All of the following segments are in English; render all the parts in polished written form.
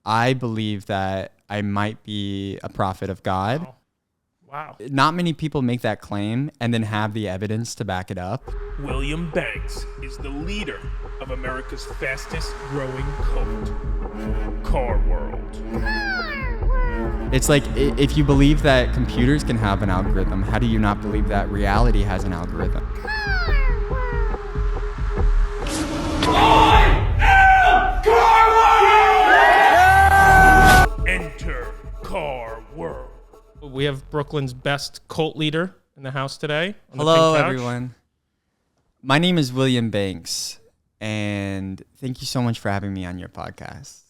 I believe that I might be a prophet of God. Wow. Not many people make that claim and then have the evidence to back it up. William Banks is the leader of America's fastest growing cult, Car World. It's like, if you believe that computers can have an algorithm, how do you not believe that reality has an algorithm? Enter Car World. We have Brooklyn's best cult leader in the house today. Hello, everyone. My name is William Banks, and thank you so much for having me on your podcast.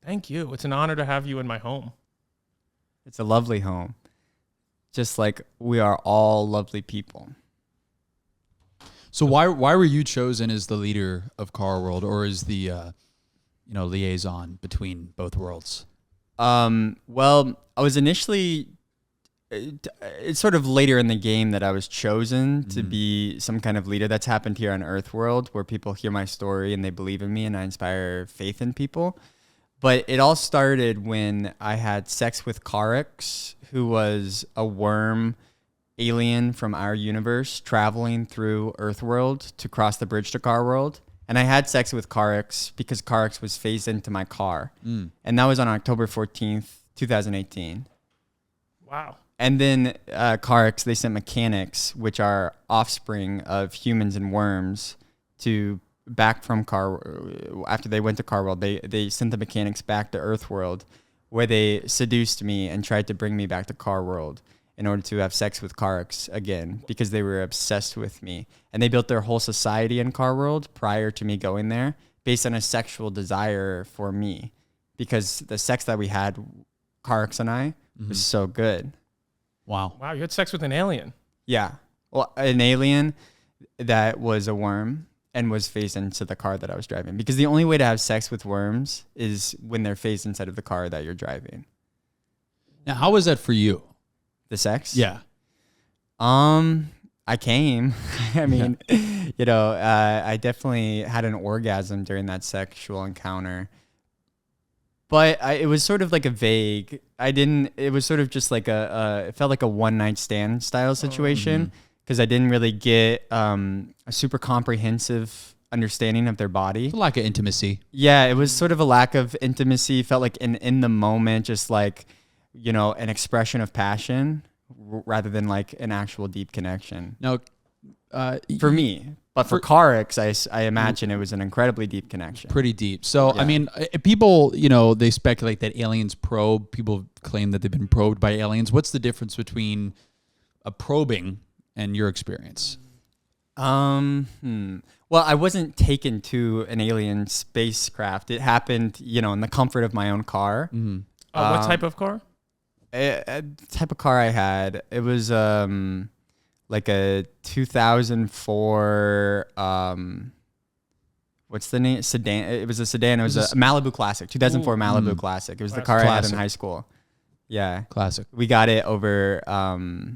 Thank you. It's an honor to have you in my home. It's a lovely home, just like we are all lovely people. So why were you chosen as the leader of Car World, or as the liaison between both worlds? Well, I was initially, it's sort of later in the game that I was chosen to be some kind of leader. That's happened here on Earth World, where people hear my story and they believe in me and I inspire faith in people. But it all started when I had sex with Carix, who was a worm alien from our universe traveling through Earth World to cross the bridge to Car World. And I had sex with Carix because Carix was phased into my car. And that was on October 14th, 2018. Wow. And then Carix, they sent mechanics, which are offspring of humans and worms, back from after they went to Car World. They sent the mechanics back to Earth World, where they seduced me and tried to bring me back to Car World in order to have sex with Carix again, because they were obsessed with me. And they built their whole society in Car World prior to me going there based on a sexual desire for me, because the sex that we had, Carix and I, was so good. Wow. Wow, you had sex with an alien. Yeah. Well, an alien that was a worm and was phased into the car that I was driving. Because the only way to have sex with worms is when they're phased inside of the car that you're driving. Now, how was that for you? The sex? Yeah. I came. I mean, I definitely had an orgasm during that sexual encounter. But it was sort of like a vague, it was sort of just like it felt like a one night stand style situation, because I didn't really get a super comprehensive understanding of their body. It's a lack of intimacy. Yeah, it was sort of a lack of intimacy. Felt like in the moment, just like, an expression of passion rather than like an actual deep connection. Now, for me. But for Carix, I imagine it was an incredibly deep connection. Pretty deep. So, yeah. I mean, people, they speculate that aliens probe. People claim that they've been probed by aliens. What's the difference between a probing and your experience? Well, I wasn't taken to an alien spacecraft. It happened, in the comfort of my own car. What type of car? A type of car I had. It was like a 2004, what's the name? Sedan. It was a sedan. It was a Malibu Classic, 2004 Malibu Classic. It was the car I had in high school. Yeah. Classic. We got it over, I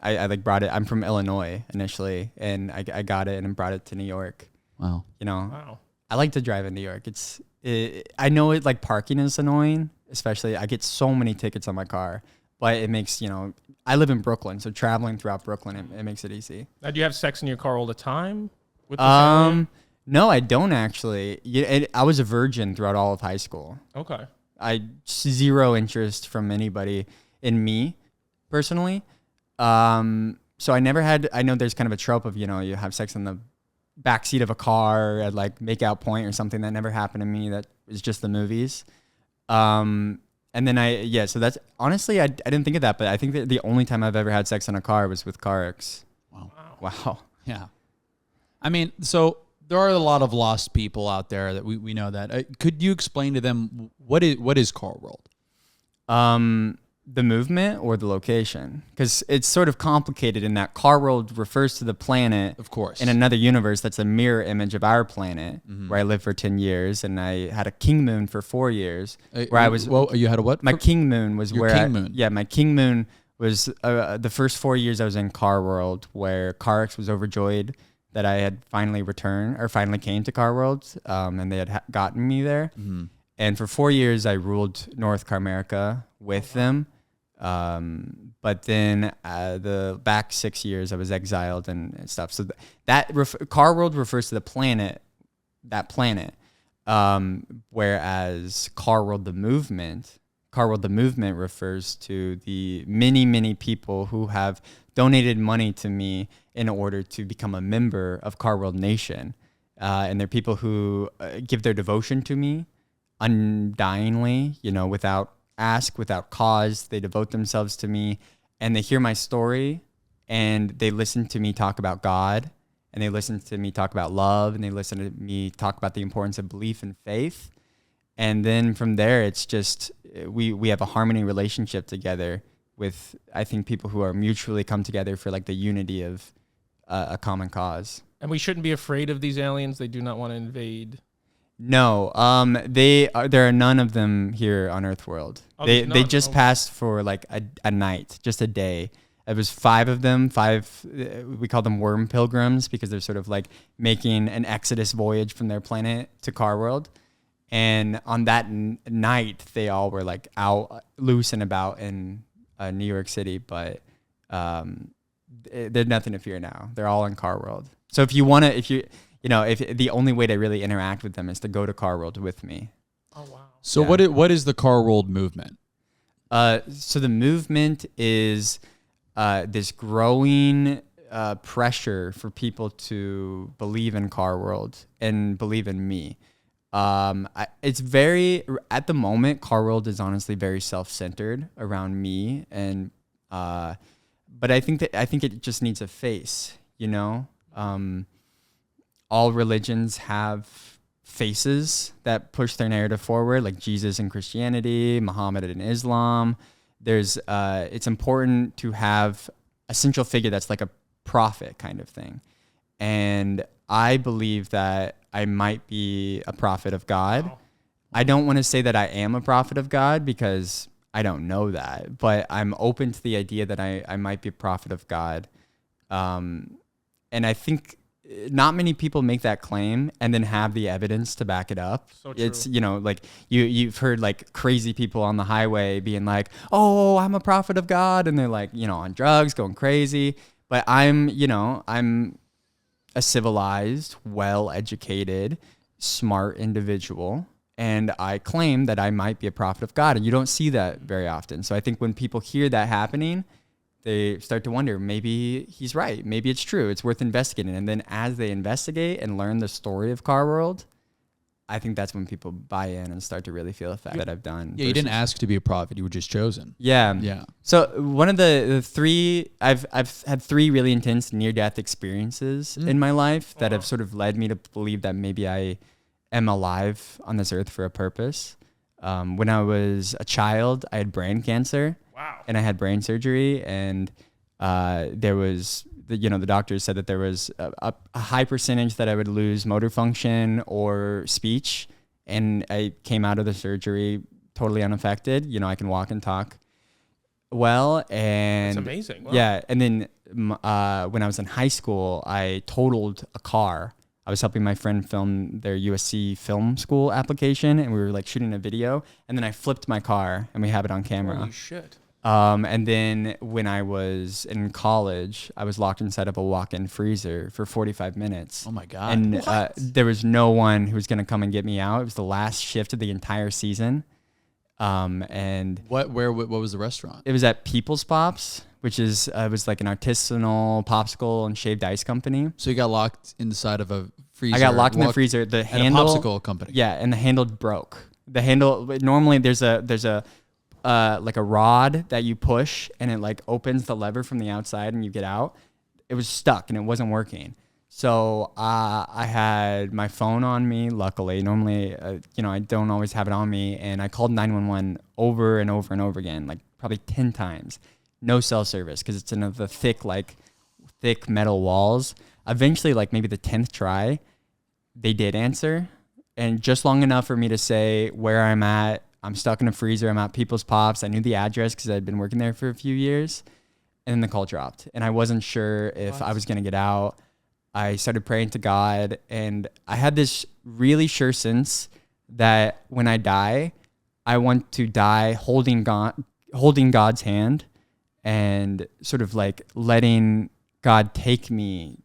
like brought it. I'm from Illinois initially, and I got it and brought it to New York. Wow. Wow. I like to drive in New York. I know it, like, parking is annoying, especially I get so many tickets on my car, but it makes, I live in Brooklyn, so traveling throughout Brooklyn, it makes it easy. Now, do you have sex in your car all the time? With the no, I don't actually. I was a virgin throughout all of high school. Okay. I zero interest from anybody in me personally. So I never had. I know there's kind of a trope of, you have sex in the backseat of a car at like make out point or something. That never happened to me. That was just the movies. And then so that's honestly, I didn't think of that, but I think that the only time I've ever had sex in a car was with Carix. Wow. Yeah. I mean, so there are a lot of lost people out there that we know that. Could you explain to them what is Car World? The movement or the location? Because it's sort of complicated in that Car World refers to the planet, of course, in another universe that's a mirror image of our planet, where I lived for 10 years, and I had a king moon for 4 years. Where I was. Well, you had a what? My king moon was Your where. King moon. Yeah, my king moon was the first 4 years I was in Car World, where Carix was overjoyed that I had finally came to Car World, and they had gotten me there. And for 4 years, I ruled North America with them. But then the back 6 years, I was exiled and stuff. So Car World refers to the planet, that planet. Whereas Car World the movement refers to the many, many people who have donated money to me in order to become a member of Car World Nation. And they're people who give their devotion to me undyingly, without ask, without cause. They devote themselves to me, and they hear my story, and they listen to me talk about God, and they listen to me talk about love, and they listen to me talk about the importance of belief and faith. And then from there, it's just we have a harmony relationship together with, I think, people who are mutually come together for like the unity of a common cause. And we shouldn't be afraid of these aliens. They do not want to invade. No, there are none of them here on Earthworld. Oh, they just passed for like a night, just a day. It was 5 of them. 5. We call them worm pilgrims because they're sort of like making an exodus voyage from their planet to Car World. And on that night, they all were like out loose and about in New York City. But there's nothing to fear now. They're all in Car World. So if the only way to really interact with them is to go to Car World with me. Oh, wow. So what is the Car World movement? So the movement is this growing pressure for people to believe in Car World and believe in me. It's very, at the moment, Car World is honestly very self-centered around me, and but I think it just needs a face, all religions have faces that push their narrative forward, like Jesus in Christianity, Muhammad in Islam. It's important to have a central figure that's like a prophet kind of thing. And I believe that I might be a prophet of God. Wow. I don't want to say that I am a prophet of God because I don't know that, but I'm open to the idea that I might be a prophet of God. And I think not many people make that claim and then have the evidence to back it up. So true. It's, like you've heard like crazy people on the highway being like, oh, I'm a prophet of God. And they're like, on drugs, going crazy. But I'm a civilized, well-educated, smart individual. And I claim that I might be a prophet of God. And you don't see that very often. So I think when people hear that happening, they start to wonder, maybe he's right. Maybe it's true. It's worth investigating. And then as they investigate and learn the story of Car World, I think that's when people buy in and start to really feel the fact that I've done. Yeah, you didn't ask to be a prophet. You were just chosen. Yeah. Yeah. So one of the 3, I've had 3 really intense near-death experiences in my life that have sort of led me to believe that maybe I am alive on this earth for a purpose. When I was a child, I had brain cancer. Wow. And I had brain surgery, and there was, the doctors said that there was a high percentage that I would lose motor function or speech, and I came out of the surgery totally unaffected. I can walk and talk well, and that's amazing. Wow. Yeah, and then when I was in high school, I totaled a car. I was helping my friend film their USC film school application, and we were like shooting a video, and then I flipped my car, and we have it on camera. Holy shit. And then when I was in college, I was locked inside of a walk-in freezer for 45 minutes. Oh my God. And there was no one who was going to come and get me out. It was the last shift of the entire season. And what was the restaurant? It was at People's Pops, which is was like an artisanal popsicle and shaved ice company. So you got locked inside of a freezer. I got locked in the freezer. The handle, a popsicle company. Yeah, and the handle broke. The handle, normally there's a like a rod that you push and it like opens the lever from the outside and you get out. It was stuck and it wasn't working. So I had my phone on me, luckily. Normally, I don't always have it on me. And I called 911 over and over and over again, like probably 10 times. No cell service because it's in the thick metal walls. Eventually, like maybe the 10th try, they did answer. And just long enough for me to say where I'm at. I'm stuck in a freezer. I'm at People's Pops. I knew the address because I'd been working there for a few years. And then the call dropped. And I wasn't sure if I was going to get out. I started praying to God. And I had this really sure sense that when I die, I want to die holding God's hand and sort of like letting God take me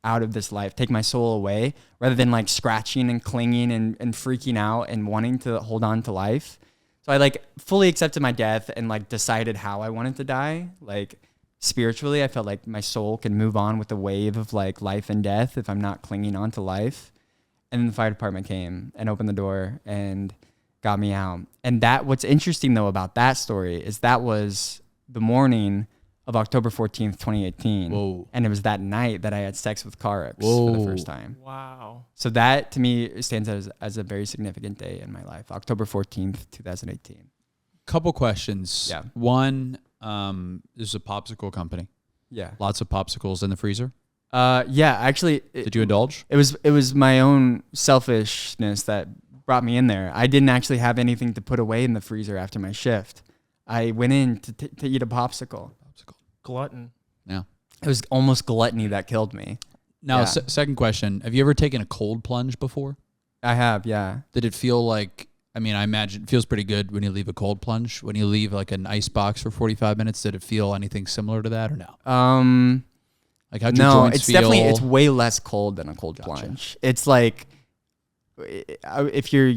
out of this life, take my soul away, rather than like scratching and clinging and freaking out and wanting to hold on to life. So I like fully accepted my death and like decided how I wanted to die. Like spiritually, I felt like my soul can move on with the wave of like life and death if I'm not clinging on to life. And then the fire department came and opened the door and got me out. And what's interesting though about that story is that was the morning of October 14th, 2018. Whoa. And it was that night that I had sex with Carix for the first time. Wow. So that to me stands as a very significant day in my life. October 14th, 2018. Couple questions. Yeah. One, this is a popsicle company. Yeah. Lots of popsicles in the freezer. Yeah, actually. Did you indulge? It was my own selfishness that brought me in there. I didn't actually have anything to put away in the freezer after my shift. I went in to eat a popsicle. Glutton. Yeah. It was almost gluttony that killed me. Now, Yeah. Second question. Have you ever taken a cold plunge before? I have, yeah. Did it feel like, I mean, I imagine it feels pretty good when you leave a cold plunge. When you leave like an ice box for 45 minutes, did it feel anything similar to that or no? Like how'd your No, joints it's feel? definitely, it's way less cold than a cold plunge. It's like, if you're,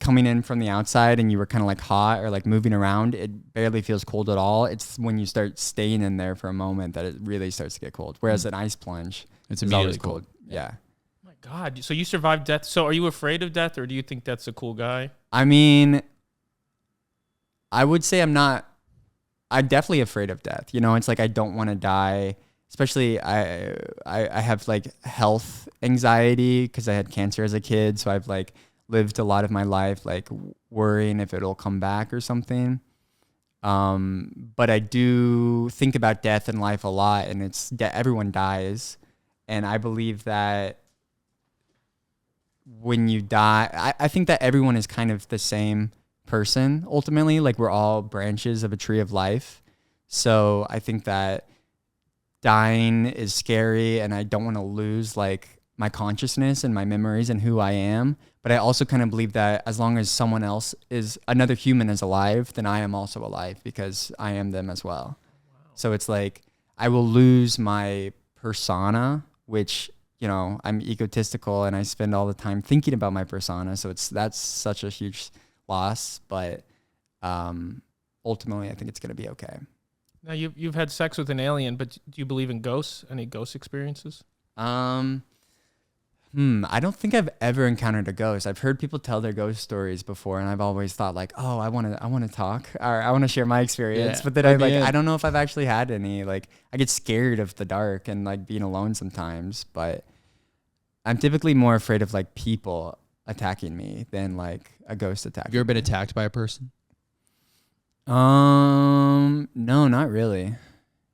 coming in from the outside and you were kind of like hot or like moving around, it barely feels cold at all. It's when you start staying in there for a moment that it really starts to get cold. Whereas an ice plunge, It's is immediately always cold. Yeah. Oh my God. So you survived death. So are you afraid of death, or do you think that's a cool guy? I mean, I would say I'm definitely afraid of death. It's like I don't want to die. Especially I have like health anxiety because I had cancer as a kid. So I've like lived a lot of my life like worrying if it'll come back or something. But I do think about death in life a lot, and everyone dies. And I believe that when you die, I think that everyone is kind of the same person ultimately. Like we're all branches of a tree of life. So I think that dying is scary, and I don't want to lose like my consciousness and my memories and who I am. But I also kind of believe that as long as someone else another human is alive, then I am also alive because I am them as well. Wow. So it's like I will lose my persona, which, I'm egotistical and I spend all the time thinking about my persona. So that's such a huge loss. But ultimately, I think it's going to be okay. Now you've had sex with an alien, but do you believe in ghosts? Any ghost experiences? I don't think I've ever encountered a ghost. I've heard people tell their ghost stories before, and I've always thought like, oh, I want to talk, or I want to share my experience. Yeah. But then I don't know if I've actually had any. Like I get scared of the dark and like being alone sometimes, but I'm typically more afraid of like people attacking me than like a ghost attacking. Have you ever been attacked by a person? No, not really.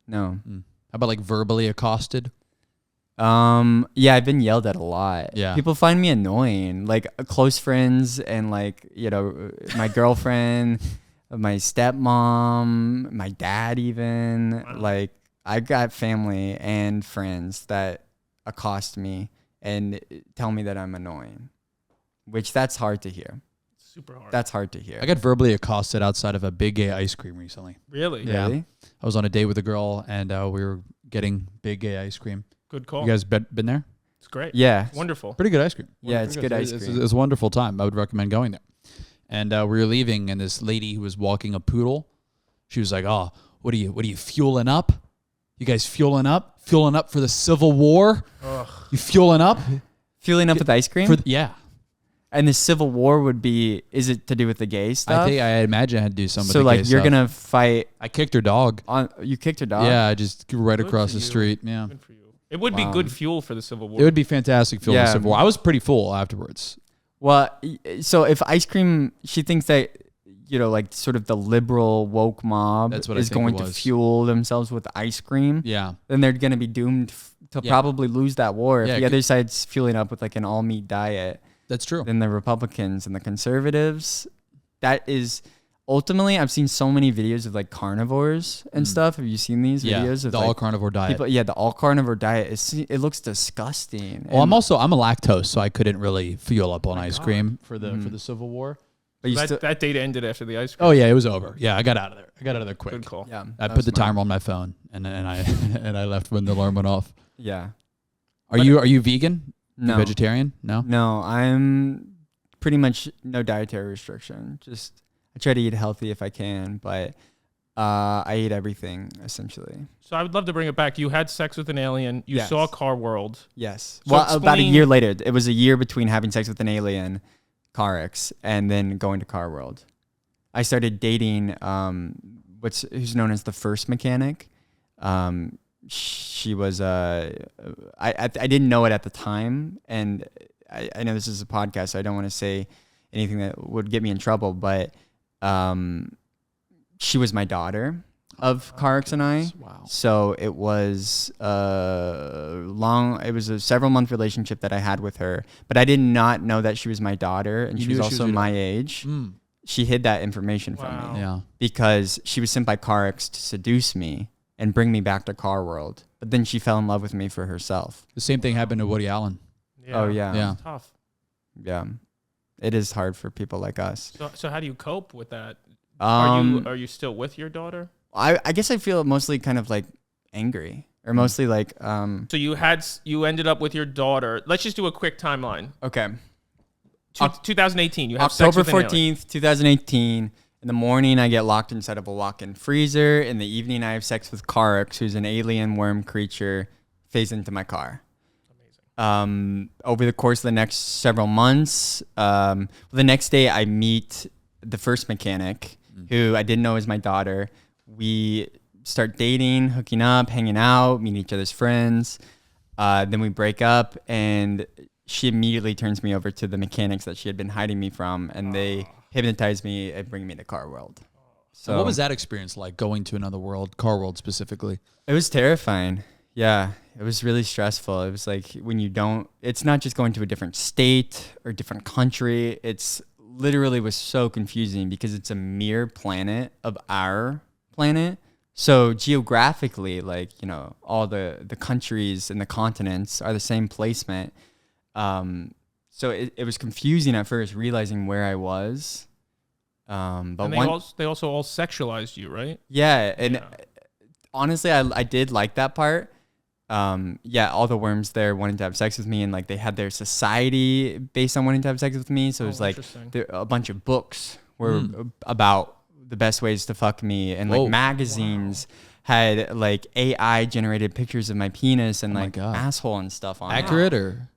No. How about like verbally accosted? Yeah, I've been yelled at a lot. Yeah. People find me annoying, like close friends and like, my girlfriend, my stepmom, my dad even. Wow. Like I got family and friends that accost me and tell me that I'm annoying, which that's hard to hear. Super hard. That's hard to hear. I got verbally accosted outside of a Big Gay ice cream recently. Really? Yeah. Really? I was on a date with a girl and we were getting Big Gay ice cream. Good call. You guys been there? It's great. Yeah. It's wonderful. Pretty good ice cream. Yeah, it's good ice cream. It's a wonderful time. I would recommend going there. And we were leaving, and this lady who was walking a poodle, she was like, "Oh, what are you fueling up? You guys fueling up? Fueling up for the Civil War? Ugh. You fueling up? Fueling up with ice cream? Yeah." And the Civil War is it to do with the gay stuff? I imagine I had to do something. So like you're gonna fight. I kicked her dog. You kicked her dog? Yeah, just right Good across for the you. street. Yeah. Good for you. It would be good fuel for the Civil War. It would be fantastic fuel in the Yeah. Civil War. I was pretty full afterwards. Well, so if ice cream, she thinks that, like sort of the liberal woke mob That's what I is think it going to was. fuel themselves with ice cream, Yeah. then they're going to be doomed to Yeah. probably lose that war. If Yeah, the other side's fueling up with like an all meat diet, That's true. then the Republicans and the conservatives, that is ultimately, I've seen so many videos of like carnivores and stuff. Have you seen these videos of the like, all carnivore diet? people? Yeah, the all carnivore diet. It looks disgusting. Well, And- I'm a lactose, so I couldn't really fuel up on ice cream for the Civil War. but you still, That date ended after the ice cream. Oh yeah, it was over. Yeah, I got out of there. Quick. Good call. yeah, I that put was the smart. timer on my phone and I and I left when the alarm went off. Yeah. Are you vegan? No. You vegetarian? No. No, I'm pretty much no dietary restriction. Just I try to eat healthy if I can, but I eat everything essentially. So I would love to bring it back. You had sex with an alien. You Yes. saw Car World. Yes. So Well, about a explain- year later. It was a year between having sex with an alien, CarX, and then going to Car World. I started dating who's known as the first mechanic. She was I didn't know it at the time, and I know this is a podcast, so I don't want to say anything that would get me in trouble, but she was my daughter of CarX and I. Wow. So it was it was a several month relationship that I had with her, but I did not know that she was my daughter, and You she was knew she was also your my age. Mm. She hid that information from Wow. me Yeah. because she was sent by CarX to seduce me and bring me back to Car World. But then she fell in love with me for herself. The same thing happened to Woody Allen. Oh yeah. Yeah. Tough. Yeah. It is hard for people like us. So how do you cope with that? Um, Are you still with your daughter? I guess I feel mostly kind of like angry or mostly like So you ended up with your daughter. Let's just do a quick timeline. okay. 2018. You have sex October with an alien. 14th, 2018. In the morning, I get locked inside of a walk-in freezer. In the evening, I have sex with CarX, who's an alien worm creature, phased into my car. Over the course of the next several months, the next day, I meet the first mechanic, who I didn't know was my daughter. We start dating, hooking up, hanging out, meeting each other's friends. Then we break up, and she immediately turns me over to the mechanics that she had been hiding me from, and they hypnotize me and bring me to Car World. So What was that experience like, going to another world, Car World specifically? It was terrifying. Yeah, it was really stressful. It was like when you don't, it's not just going to a different state or different country. It's literally was so confusing because it's a mere planet of our planet. So geographically, like, you know, all the countries and the continents are the same placement. So it was confusing at first, realizing where I was. But And they also all sexualized you, right? yeah, and Yeah. honestly, I did like that part. Yeah, all the worms there wanted to have sex with me, and like they had their society based on wanting to have sex with me. So it was like Interesting. a bunch of books were about the best ways to fuck me, and Whoa. like magazines had like AI generated pictures of my penis and Oh my like God. asshole and stuff on it. Accurate or?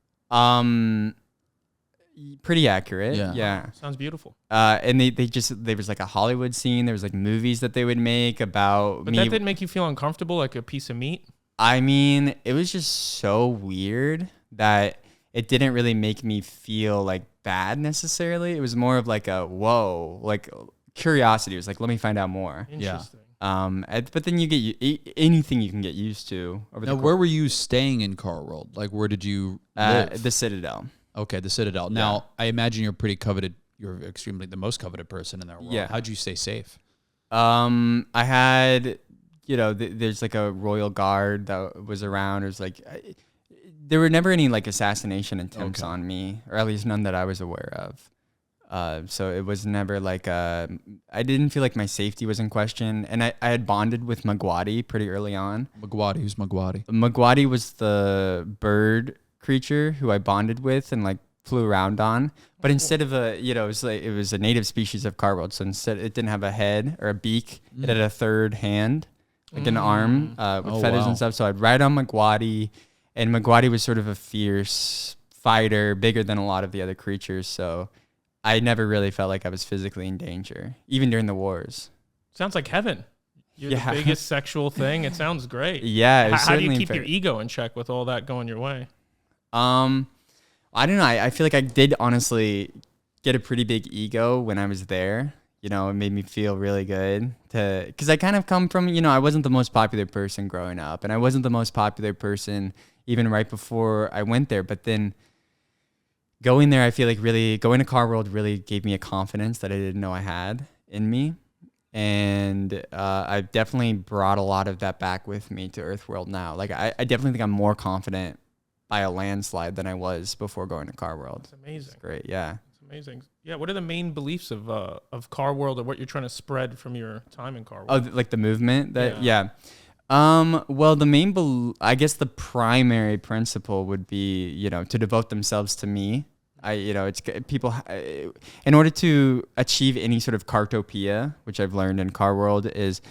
Pretty accurate. Yeah. Yeah. Sounds beautiful. And there was like a Hollywood scene. There was like movies that they would make about But me. that didn't make you feel uncomfortable, like a piece of meat? I mean, it was just so weird that it didn't really make me feel like bad necessarily. It was more of like a whoa, like curiosity. It was like, let me find out more. Interesting. But then you get anything you can get used to over Now, the where were you staying in Car World? Like, where did you live? the Citadel. Okay, the Citadel. Now, I imagine you're pretty coveted. You're extremely the most coveted person in their world. Yeah. How'd you stay safe? I had, you know, there's like a royal guard that was around. It was like, there were never any like assassination attempts on me, or at least none that I was aware of. So it was never like, I didn't feel like my safety was in question. And I had bonded with Magwadi pretty early on. Magwadi. Who's Magwadi? Magwadi was the bird creature who I bonded with and like flew around on. But instead of it was a native species of Car World. So instead, it didn't have a head or a beak. It had a third hand, like an arm with feathers wow. and stuff. So I'd ride on Magwadi, and Magwadi was sort of a fierce fighter, bigger than a lot of the other creatures. So I never really felt like I was physically in danger, even during the wars. Sounds like heaven. You're Yeah. the biggest sexual thing. It sounds great. Yeah. it was How do you certainly keep fair. your ego in check with all that going your way? I don't know. I feel like I did honestly get a pretty big ego when I was there. You know, it made me feel really good because I kind of come from, you know, I wasn't the most popular person growing up, and I wasn't the most popular person even right before I went there. But then going there, I feel like really going to Car World really gave me a confidence that I didn't know I had in me. And I've definitely brought a lot of that back with me to Earthworld now. Like, I definitely think I'm more confident by a landslide than I was before going to Car World. It's amazing. It's great, yeah. It's amazing. Yeah, what are the main beliefs of Car World, or what you're trying to spread from your time in Car World? Oh, like the movement? Yeah. Well, I guess the primary principle would be, to devote themselves to me. It's people, in order to achieve any sort of cartopia, which I've learned in Car World, is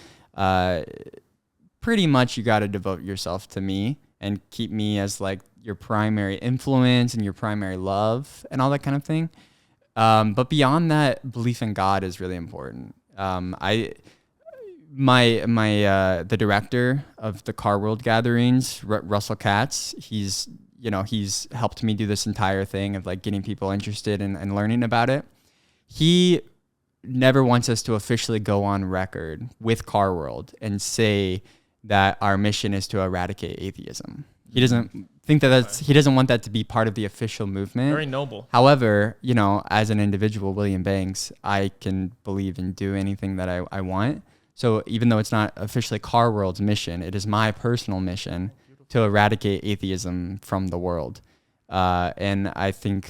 pretty much you got to devote yourself to me and keep me as like your primary influence and your primary love and all that kind of thing. But beyond that, belief in God is really important. The director of the Car World gatherings, Russell Katz, he's helped me do this entire thing of like getting people interested in learning about it. He never wants us to officially go on record with Car World and say that our mission is to eradicate atheism. He doesn't think he doesn't want that to be part of the official movement. Very noble. However, as an individual, William Banks, I can believe and do anything that I want. So even though it's not officially Car World's mission, it is my personal mission to eradicate atheism from the world. And I think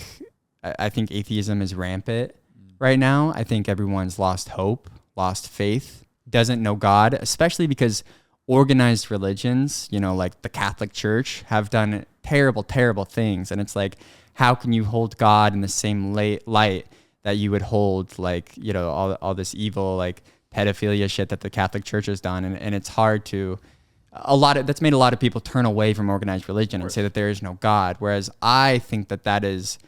atheism is rampant right now. I think everyone's lost hope, lost faith, doesn't know God, especially because organized religions, like the Catholic Church, have done terrible, terrible things. And it's like, how can you hold God in the same light that you would hold like, all this evil, like pedophilia shit that the Catholic Church has done. And it's hard to, that's made a lot of people turn away from organized religion and say that there is no God. Whereas I think that is,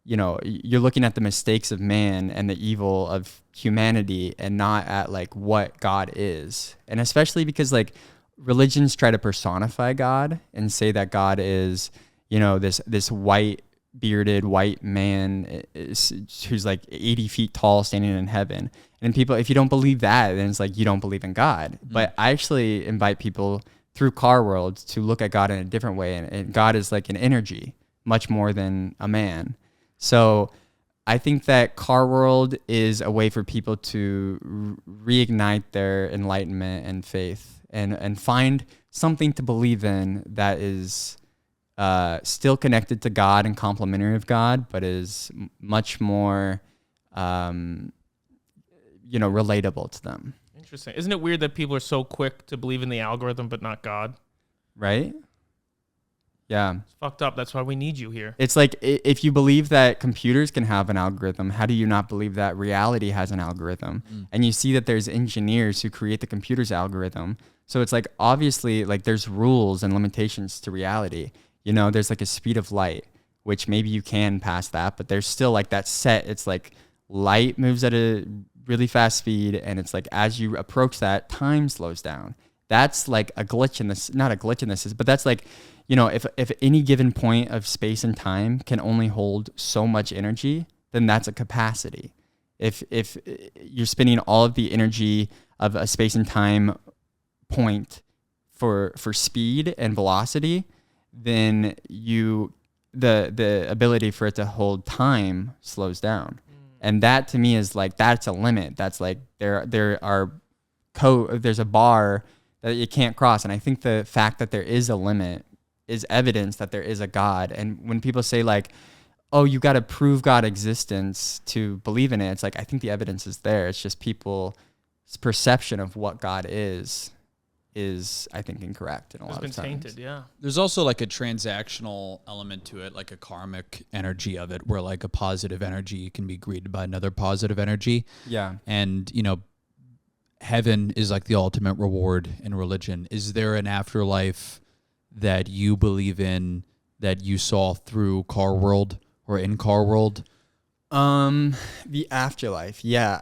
you're looking at the mistakes of man and the evil of humanity and not at like what God is. And especially because like religions try to personify God and say that God is, this white bearded white man who's like 80 feet tall standing in heaven. And people, if you don't believe that, then it's like you don't believe in God. But I actually invite people through Car World to look at God in a different way. And God is like an energy, much more than a man. So I think that Car World is a way for people to reignite their enlightenment and faith and find something to believe in that is still connected to God and complementary of God, but is much more, relatable to them. Interesting. Isn't it weird that people are so quick to believe in the algorithm but not God? Right? Yeah. It's fucked up. That's why we need you here. It's like, if you believe that computers can have an algorithm, how do you not believe that reality has an algorithm? And you see that there's engineers who create the computer's algorithm. So it's like, obviously, like there's rules and limitations to reality. There's like a speed of light, which maybe you can pass that, but there's still like that set. It's like light moves at a really fast speed. And it's like, as you approach that, time slows down. That's like a glitch in this, not a glitch in this, but that's like, if any given point of space and time can only hold so much energy, then that's a capacity. If you're spending all of the energy of a space and time point for speed and velocity, then the ability for it to hold time slows down. And that to me is like, that's a limit. That's like there's a bar that you can't cross. And I think the fact that there is a limit is evidence that there is a God. And when people say like, oh, you got to prove God's existence to believe in it, it's like, I think the evidence is there. It's just people's perception of what God is I think incorrect in a lot of times. It's been tainted, yeah. There's also like a transactional element to it, like a karmic energy of it, where like a positive energy can be greeted by another positive energy. Yeah. And, heaven is like the ultimate reward in religion. Is there an afterlife that you believe in that you saw through Car World or in Car World? The afterlife. Yeah.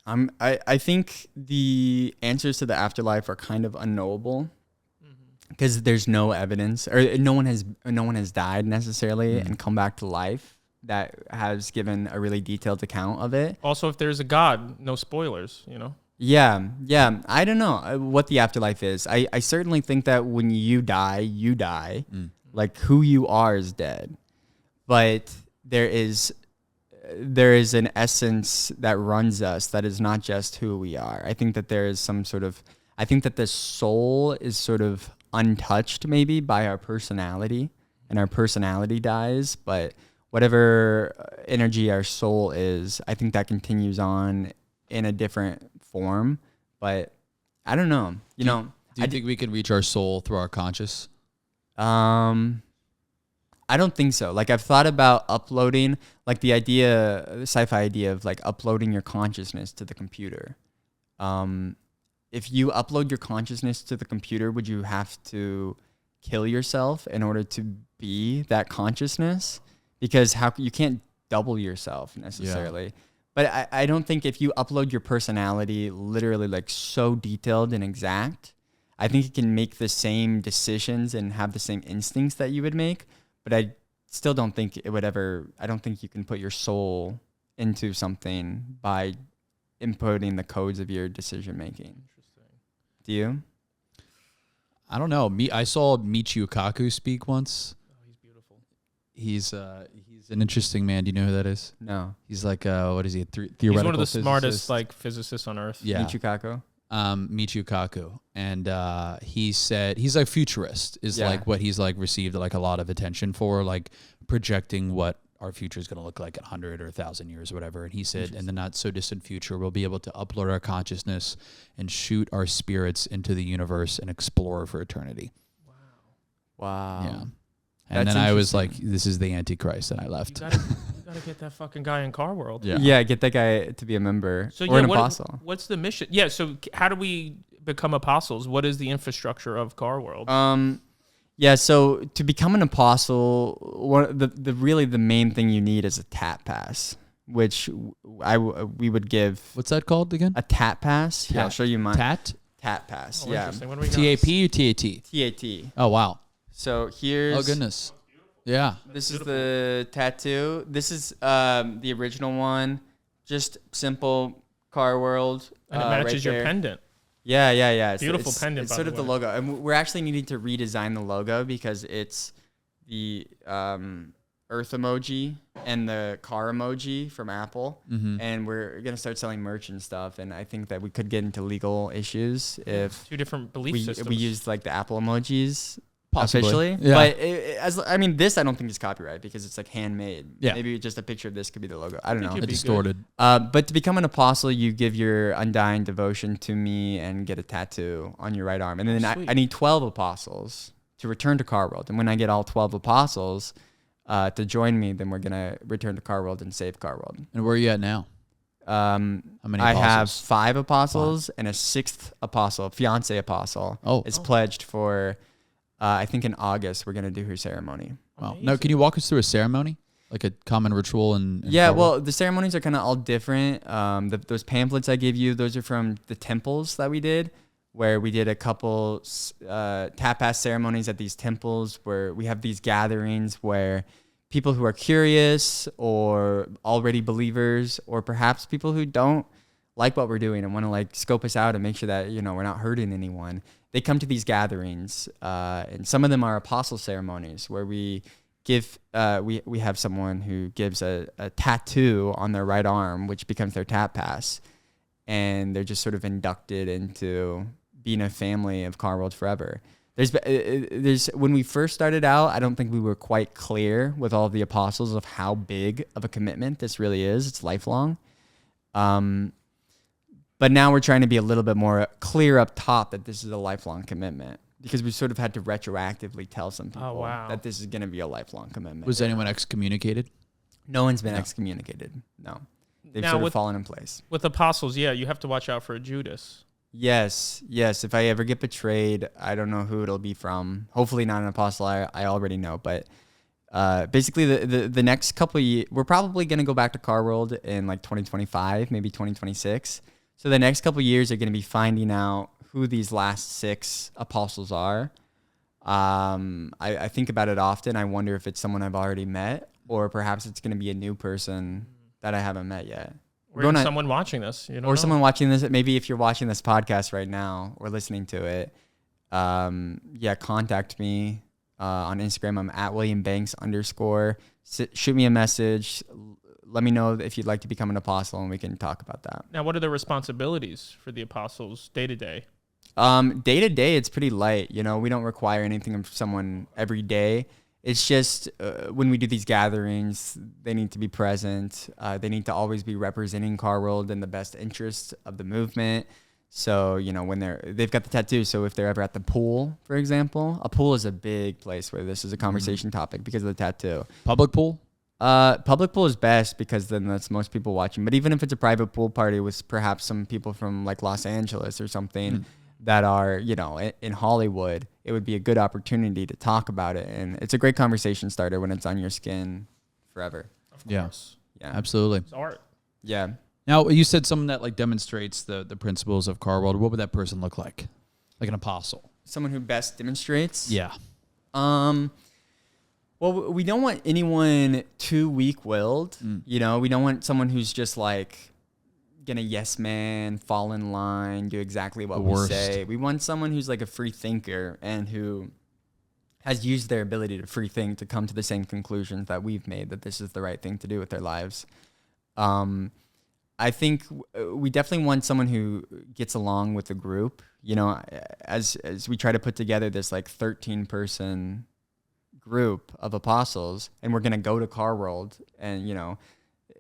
I think the answers to the afterlife are kind of unknowable because there's no evidence, or no one has died necessarily and come back to life that has given a really detailed account of it. Also, if there's a God, no spoilers, Yeah. I don't know what the afterlife is. I certainly think that when you die, you die. Like who you are is dead. But there is there is an essence that runs us that is not just who we are. I think that there is some sort of, I think that the soul is sort of untouched maybe by our personality, and our personality dies, but whatever energy our soul is, I think that continues on in a different form. But I don't know, you know. Do you think we can reach our soul through our conscious? I don't think so. Like, I've thought about uploading, like the idea, the sci-fi idea of like uploading your consciousness to the computer. If you upload your consciousness to the computer, would you have to kill yourself in order to be that consciousness? Because you can't double yourself necessarily. Yeah. But I don't think if you upload your personality literally like so detailed and exact, I think you can make the same decisions and have the same instincts that you would make. But I still don't think it would ever, I don't think you can put your soul into something by inputting the codes of your decision making. Interesting. Do you? I don't know. I saw Michio Kaku speak once. Oh, he's beautiful. He's an interesting man. Do you know who that is? No. He's like, what is he? Theoretical He's one of the physicist? smartest like physicists on earth. Yeah. Michio Kaku. Michio Kaku, and he said he's like futurist is like what he's like received like a lot of attention for, like projecting what our future is going to look like in 100 or 1,000 years or whatever. And he said in the not so distant future we'll be able to upload our consciousness and shoot our spirits into the universe and explore for eternity. Wow. Yeah. And then I was like, this is the Antichrist, and I left. You gotta get that fucking guy in Car World. Yeah, get that guy to be a member so or an apostle. What's the mission? Yeah, so how do we become apostles? What is the infrastructure of Car World? Yeah, so to become an apostle, the main thing you need is a TAT pass, which we would give. What's that called again? A TAT pass. Yeah, I'll show you mine. TAT pass. Oh, yeah. Interesting. What do we got? TAP or TAT? TAT. Oh wow. So here's. Oh goodness. Yeah. This is the tattoo. This is the original one. Just simple Car World. And it matches right your pendant. Yeah. Beautiful pendant, It's by sort the of the way. logo. And we're actually needing to redesign the logo because it's the Earth emoji and the car emoji from Apple. Mm-hmm. And we're going to start selling merch and stuff. And I think that we could get into legal issues if two different belief systems. We used like the Apple emojis. Possibly. Officially, Yeah. But this I don't think is copyright because it's like handmade. Yeah. Maybe just a picture of this could be the logo. I don't know. It's distorted. But to become an apostle, you give your undying devotion to me and get a tattoo on your right arm. And then I need 12 apostles to return to Car World. And when I get all 12 apostles to join me, then we're gonna return to Car World and save Car World. And where are you at now? How many I apostles? have 5 apostles and a 6th apostle, fiance apostle. Is pledged for. I think in August we're gonna do her ceremony. Wow. Now, can you walk us through a ceremony, like a common ritual? And yeah, well, the ceremonies are kind of all different. Those pamphlets I gave you, those are from the temples that we did, where we did a couple tapas ceremonies at these temples, where we have these gatherings where people who are curious or already believers, or perhaps people who don't like what we're doing and want to like scope us out and make sure that we're not hurting anyone. They come to these gatherings, and some of them are apostle ceremonies where we give, we have someone who gives a tattoo on their right arm, which becomes their tat pass, and they're just sort of inducted into being a family of Car World forever. There's when we first started out, I don't think we were quite clear with all of the apostles of how big of a commitment this really is. It's lifelong. But now we're trying to be a little bit more clear up top that this is a lifelong commitment, because we sort of had to retroactively tell some people that this is going to be a lifelong commitment. Was anyone excommunicated? No one's been excommunicated. No. They've sort of fallen in place. With apostles, you have to watch out for a Judas. Yes. If I ever get betrayed, I don't know who it'll be from. Hopefully not an apostle I already know. But basically, the next couple of years, we're probably going to go back to Car World in like 2025, maybe 2026. So the next couple of years are going to be finding out who these last 6 apostles are. I think about it often. I wonder if it's someone I've already met, or perhaps it's going to be a new person that I haven't met yet. Or someone watching this. Someone watching this. Maybe if you're watching this podcast right now or listening to it, contact me on Instagram. I'm at @WilliamBanks_. Shoot me a message. let me know if you'd like to become an apostle, and we can talk about that. Now, what are the responsibilities for the apostles day to day? Day to day, it's pretty light. We don't require anything of someone every day. It's just when we do these gatherings, they need to be present. They need to always be representing Car World in the best interest of the movement. So, when they've got the tattoo. So if they're ever at the pool, for example, a pool is a big place where this is a conversation topic because of the tattoo. Public pool? Public pool is best because then that's most people watching. But even if it's a private pool party with perhaps some people from like Los Angeles or something that are, in Hollywood, it would be a good opportunity to talk about it. And it's a great conversation starter when it's on your skin forever. Of course. Yeah. Absolutely. It's art. Yeah. Now, you said someone that like demonstrates the principles of Car World. What would that person look like? Like an apostle? Someone who best demonstrates? Yeah. Well, we don't want anyone too weak-willed. We don't want someone who's just like gonna yes man, fall in line, do exactly what we say. We want someone who's like a free thinker and who has used their ability to free think to come to the same conclusions that we've made, that this is the right thing to do with their lives. I think we definitely want someone who gets along with the group. As we try to put together this like 13-person group of apostles, and we're gonna go to Car World, and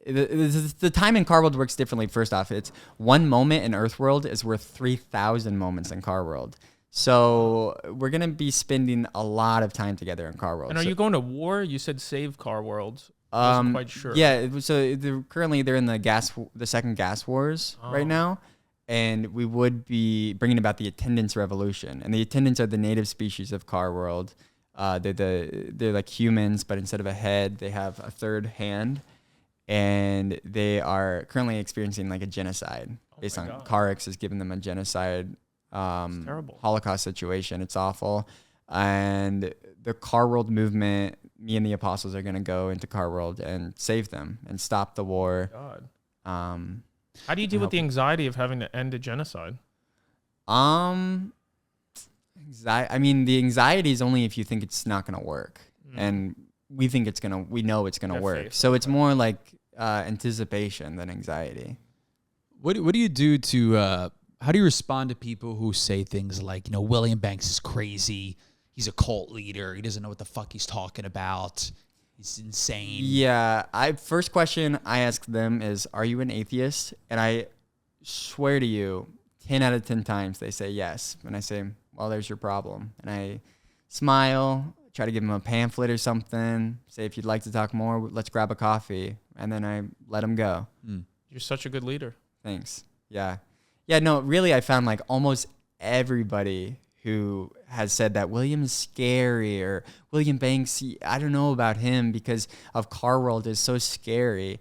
the time in Car World works differently. First off, it's 1 moment in Earth World is worth 3,000 moments in Car World. So we're gonna be spending a lot of time together in Car World. And are you going to war? You said save Car World. I wasn't quite sure. Yeah, so currently they're in the second gas wars right now, and we would be bringing about the attendants revolution. And the attendants are the native species of Car World. They're like humans, but instead of a head, they have a third hand, and they are currently experiencing like a genocide based on Carix has given them a genocide Holocaust situation. It's awful. And the Car World movement, me and the apostles are going to go into Car World and save them and stop the war. God. How do you deal with the anxiety of having to end a genocide? The anxiety is only if you think it's not going to work. And we think we know it's going to work. So it's more like anticipation than anxiety. What do you do to, how do you respond to people who say things like, William Banks is crazy. He's a cult leader. He doesn't know what the fuck he's talking about. He's insane. Yeah. First question I ask them is, are you an atheist? And I swear to you, 10 out of 10 times they say yes. And I say, well, there's your problem. And I smile, try to give them a pamphlet or something, say, if you'd like to talk more, let's grab a coffee. And then I let them go. You're such a good leader. Thanks. Yeah. Yeah, no, really, I found like almost everybody who has said that William is scary, or William Banks, I don't know about him because of Car World is so scary.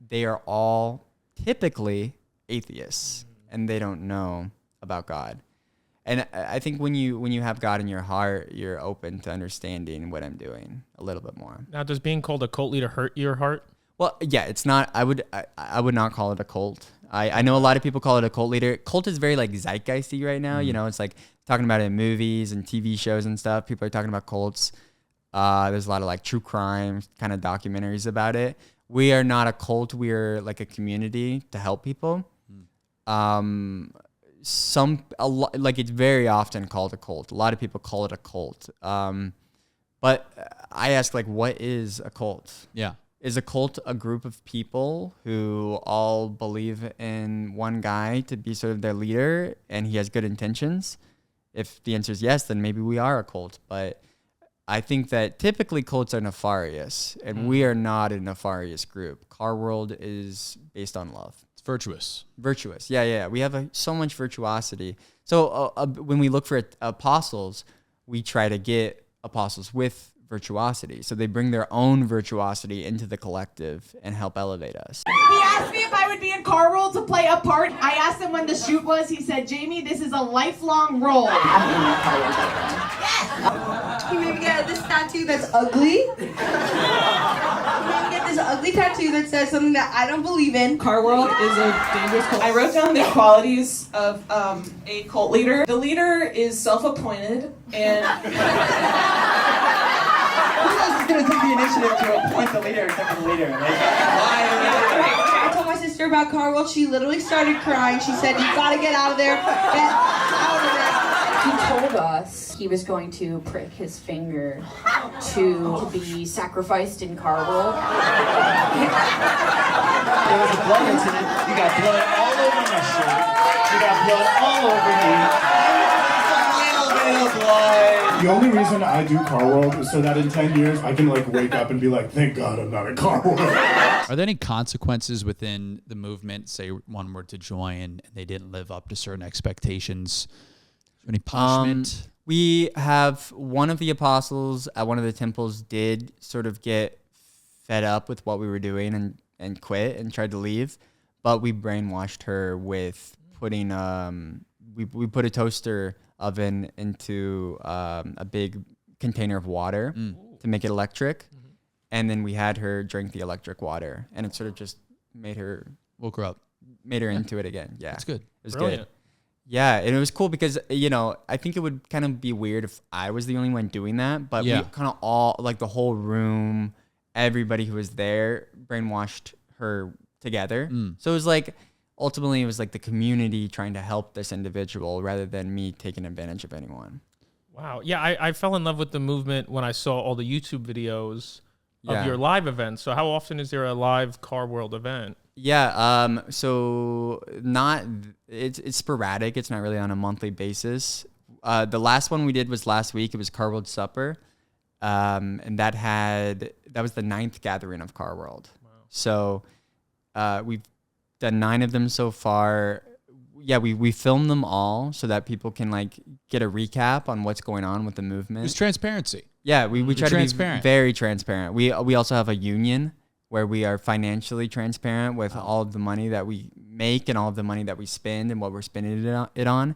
They are all typically atheists, and they don't know about God. And I think when you have God in your heart, you're open to understanding what I'm doing a little bit more. Now, does being called a cult leader hurt your heart? Well, yeah, it's not. I would not call it a cult. I know a lot of people call it a cult leader. Cult is very like zeitgeisty right now. It's like talking about it in movies and TV shows and stuff. People are talking about cults. There's a lot of like true crime kind of documentaries about it. We are not a cult. We are like a community to help people. It's very often called a cult. A lot of people call it a cult. But I ask, like, what is a cult? Yeah. Is a cult a group of people who all believe in one guy to be sort of their leader and he has good intentions? If the answer is yes, then maybe we are a cult. But I think that typically cults are nefarious, and we are not a nefarious group. Car World is based on love. It's virtuous. Virtuous. Yeah. We have so much virtuosity. So when we look for apostles, we try to get apostles with virtuosity. So they bring their own virtuosity into the collective and help elevate us. He asked me if I would be in Car World to play a part. I asked him when the shoot was. He said, Jamie, this is a lifelong role. Yes! You maybe get this tattoo that's ugly. You maybe get this ugly tattoo that says something that I don't believe in. Car World is a dangerous cult. I wrote down the qualities of a cult leader. The leader is self-appointed and... Who else is going to take the initiative to appoint the leader except for the leader? Like, why? sister about Car World, she literally started crying. She said, "You gotta get out of there. Get out of there." He told us he was going to prick his finger to be sacrificed in Car World. There was a blood incident. You got blood all over my shirt. You got blood all over me. A little bit of blood. The only reason I do Car World is so that in 10 years I can like wake up and be like, thank God I'm not a Car World. Are there any consequences within the movement? Say one were to join and they didn't live up to certain expectations. Any punishment? We have one of the apostles at one of the temples did sort of get fed up with what we were doing and quit and tried to leave, but we brainwashed her with putting we put a toaster oven into a big container of water to make it electric, and then we had her drink the electric water, and it sort of just made her Woke her up. into it again. Yeah, That's good. It was Brilliant. good. Yeah, and it was cool because, you know, I think it would kind of be weird if I was the only one doing that, but Yeah. we kind of all, like the whole room, everybody who was there brainwashed her together. So it was like, ultimately it was like the community trying to help this individual rather than me taking advantage of anyone. Wow. Yeah, I fell in love with the movement when I saw all the YouTube videos of Yeah. your live events. So how often is there a live Car World event? Yeah, so it's sporadic. It's not really on a monthly basis. The last one we did was last week. It was Car World Supper. And that was the 9th gathering of Car World. Wow. So we've done 9 of them so far. Yeah, we filmed them all so that people can like get a recap on what's going on with the movement. It's transparency. Yeah, we try to transparent. be very transparent. We also have a union where we are financially transparent with all of the money that we make and all of the money that we spend and what we're spending it on.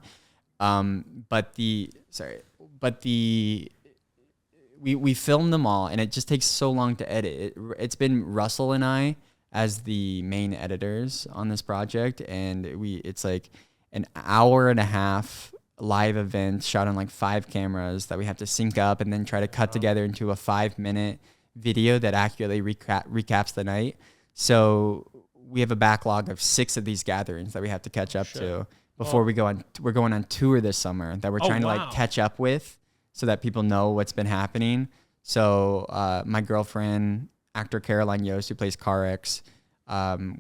We film them all, and it just takes so long to edit. It's been Russell and I as the main editors on this project, and it's like an hour and a half live event shot on like 5 cameras that we have to sync up and then try to cut together into a 5-minute video that accurately recaps the night. So we have a backlog of 6 of these gatherings that we have to catch up to before we go on. We're going on tour this summer that we're trying to like catch up with so that people know what's been happening. So my girlfriend, actor Caroline Yost, who plays Carex,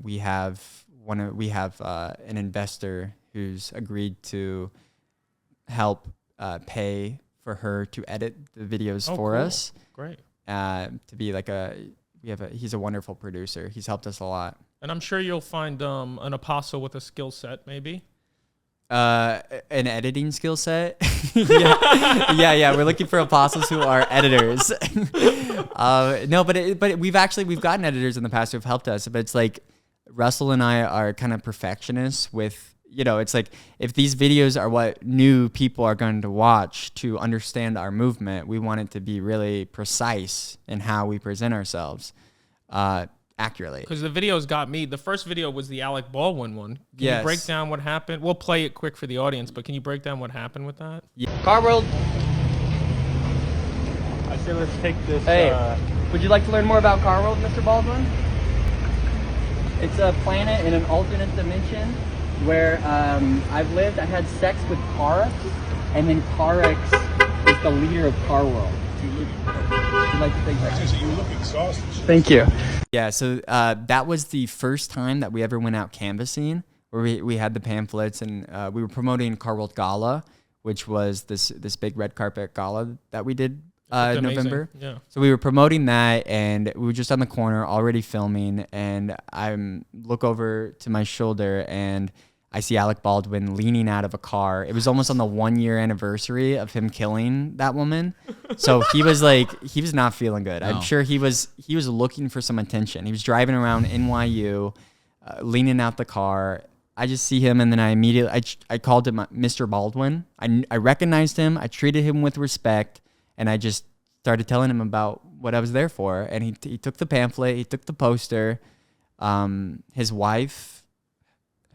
we have an investor who's agreed to help pay for her to edit the videos for us. Great. To be like he's a wonderful producer. He's helped us a lot. And I'm sure you'll find an apostle with a skill set, maybe. An editing skill set. yeah. We're looking for apostles who are editors. No, but we've gotten editors in the past who've helped us. But it's like Russell and I are kind of perfectionists with, you know, it's like if these videos are what new people are going to watch to understand our movement, we want it to be really precise in how we present ourselves accurately. Because the videos got me. The first video was the Alec Baldwin one. Can you break down what happened? We'll play it quick for the audience, but can you break down what happened with that? Yeah. Car World. I say let's take this. Hey, would you like to learn more about Car World, Mr. Baldwin? It's a planet in an alternate dimension where I've lived. I had sex with Carex, and then Carex is the leader of Car World. Would you like to take that? You look exhausted. Thank you. Yeah, so that was the first time that we ever went out canvassing, where we had the pamphlets, and we were promoting Car World Gala, which was this big red carpet gala that we did in November. Yeah. So we were promoting that, and we were just on the corner already filming, and I look over to my shoulder, and I see Alec Baldwin leaning out of a car. It was almost on the 1-year anniversary of him killing that woman. So he was not feeling good. No. I'm sure he was looking for some attention. He was driving around NYU, leaning out the car. I just see him, and then I immediately, I called him Mr. Baldwin. I recognized him. I treated him with respect, and I just started telling him about what I was there for. And he took the pamphlet. He took the poster. His wife,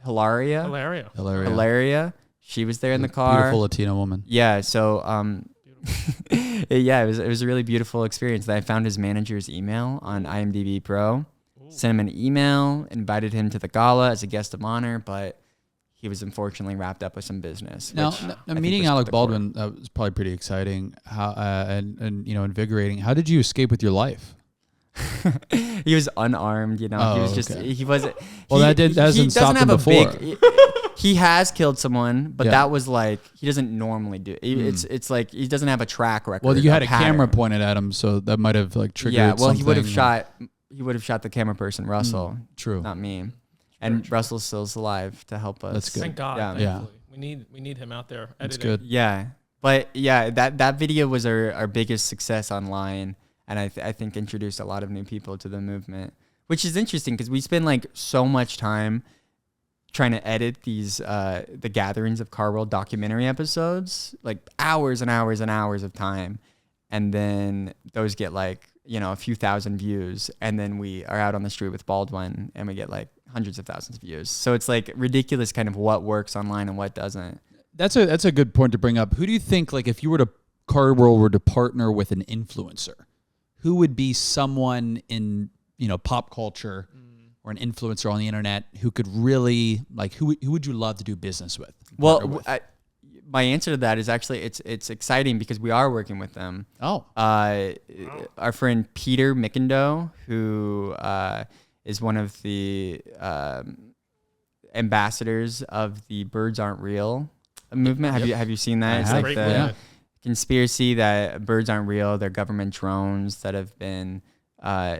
Hilaria. She was there in the car. Beautiful Latina woman. Yeah. So, yeah, it was a really beautiful experience. I found his manager's email on IMDb Pro. Ooh. sent him an email, invited him to the gala as a guest of honor, but he was unfortunately wrapped up with some business. Now meeting Alec Baldwin was probably pretty exciting. How and invigorating. How did you escape with your life? He was unarmed, he was just he wasn't. Well, that doesn't stop him before. He has killed someone, but that was like he doesn't normally do. It's like he doesn't have a track record. Well, you had a camera pointed at him, so that might have like triggered. Yeah, well, something. he would have shot the camera person, Russell. True, not me. And Russell still's alive to help us. That's good. Thank God. Yeah. We need him out there editing. That's good. Yeah, but yeah, that video was our biggest success online, and I think introduced a lot of new people to the movement, which is interesting because we spend like so much time trying to edit these the gatherings of Car World documentary episodes, like hours and hours and hours of time, and then those get like a few thousand views, and then we are out on the street with Baldwin and we get like hundreds of thousands of views. So it's like ridiculous kind of what works online and what doesn't. That's a good point to bring up. Who do you think, like, if you were to Car World were to partner with an influencer, who would be someone in pop culture or an influencer on the internet who could really who would you love to do business with? Well, my answer to that is actually it's exciting because we are working with them. Our friend Peter Mickendo, who is one of the ambassadors of the Birds Aren't Real movement. Have you seen that? It's like the conspiracy that birds aren't real. They're government drones that have been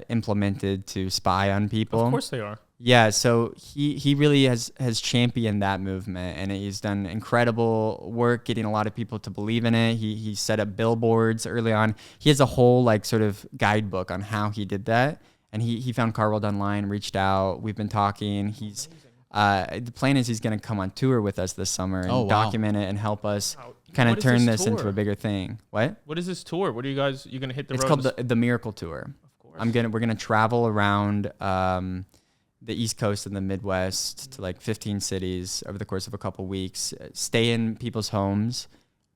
implemented to spy on people. Of course they are. Yeah, so he really has championed that movement, and he's done incredible work getting a lot of people to believe in it. He set up billboards early on. He has a whole sort of guidebook on how he did that, and he found Car World online, reached out. We've been talking. He's the plan is he's going to come on tour with us this summer and document it and help us kind of turn this into a bigger thing. What is this tour? What are you guys? You going to hit the road? It's called the Miracle Tour. Of course. We're gonna travel around the East Coast and the Midwest to like 15 cities over the course of a couple weeks, stay in people's homes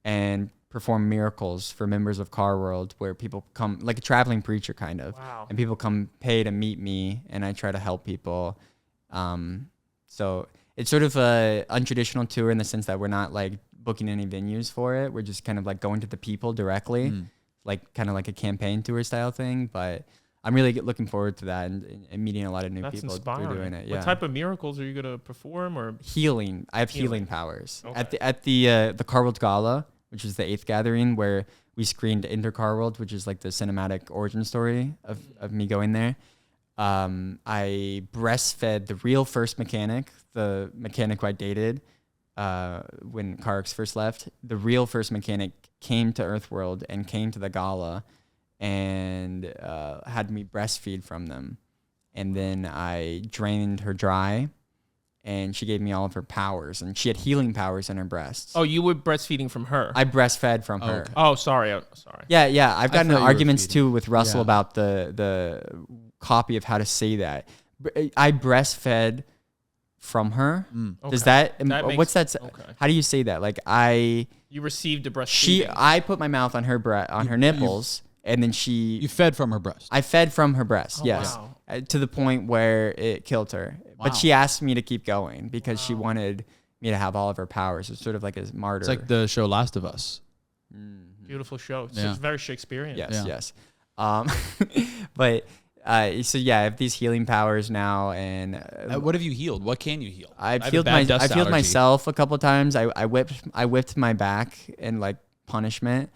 and perform miracles for members of Car World, where people come like a traveling preacher kind of. Wow. And people come pay to meet me, and I try to help people. So it's sort of a untraditional tour in the sense that we're not like booking any venues for it. We're just kind of like going to the people directly, like kind of like a campaign tour style thing. But I'm really looking forward to that and meeting a lot of new people through doing it. Yeah. What type of miracles are you going to perform? Or healing? I have healing powers. Okay. At the Car World Gala, which is the 8th gathering, where we screened Enter Car World, which is like the cinematic origin story of me going there. I breastfed the real first mechanic, the mechanic who I dated when CarX first left. The real first mechanic came to Earthworld and came to the gala and had me breastfeed from them. And then I drained her dry, and she gave me all of her powers, and she had healing powers in her breasts. Oh, you were breastfeeding from her? I breastfed from her. Okay. Oh, sorry. Sorry. Yeah. I've gotten in arguments too with Russell about the copy of how to say that. I breastfed from her. Okay. Does that what's that? Okay. How do you say that? Like you received a breastfeeding. I put my mouth on her her nipples, and then you fed from her breast. I fed from her breast. Oh, yes. wow. To the point where it killed her. Wow. But she asked me to keep going because she wanted me to have all of her powers. It's sort of like a martyr. It's like the show Last of Us. Beautiful show. It's very Shakespearean. Yes. But so yeah, I have these healing powers now, and what have you healed? What can you heal? I healed myself a couple of times. I whipped my back in like punishment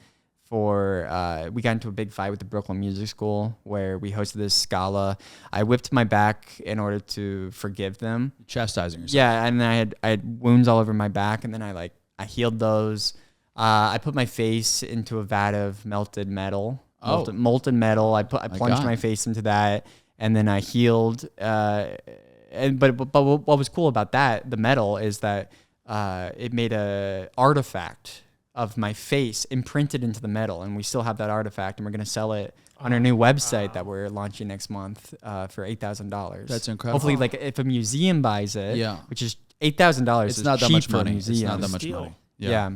for we got into a big fight with the Brooklyn Music School where we hosted this gala. I whipped my back in order to forgive them. Chastising yourself. Yeah, and then I had wounds all over my back, and then I healed those. I put my face into a vat of melted metal. Molten metal. I plunged my face into that, and then I healed. But what was cool about that, the metal, is that it made a artifact of my face imprinted into the metal, and we still have that artifact, and we're gonna sell it on our new website that we're launching next month for $8,000. That's incredible. Hopefully, like if a museum buys it, which is $8,000, it's not that much money. It's not that much money. Yeah.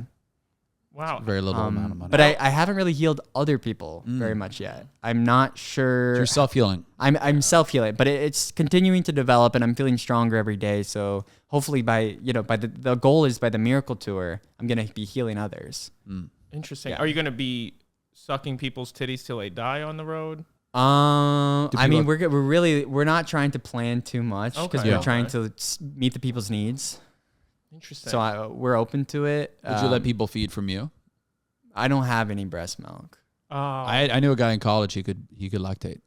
Wow. Very little amount of money. But I haven't really healed other people very much yet. I'm not sure. You're self-healing. I'm self-healing, but it's continuing to develop, and I'm feeling stronger every day. So hopefully by the goal is by the Miracle Tour, I'm going to be healing others. Interesting. Yeah. Are you going to be sucking people's titties till they die on the road? I mean, we're not trying to plan too much because Okay. we're trying to meet the people's needs. Interesting. So we're open to it. Would you let people feed from you? I don't have any breast milk. I knew a guy in college. He could lactate.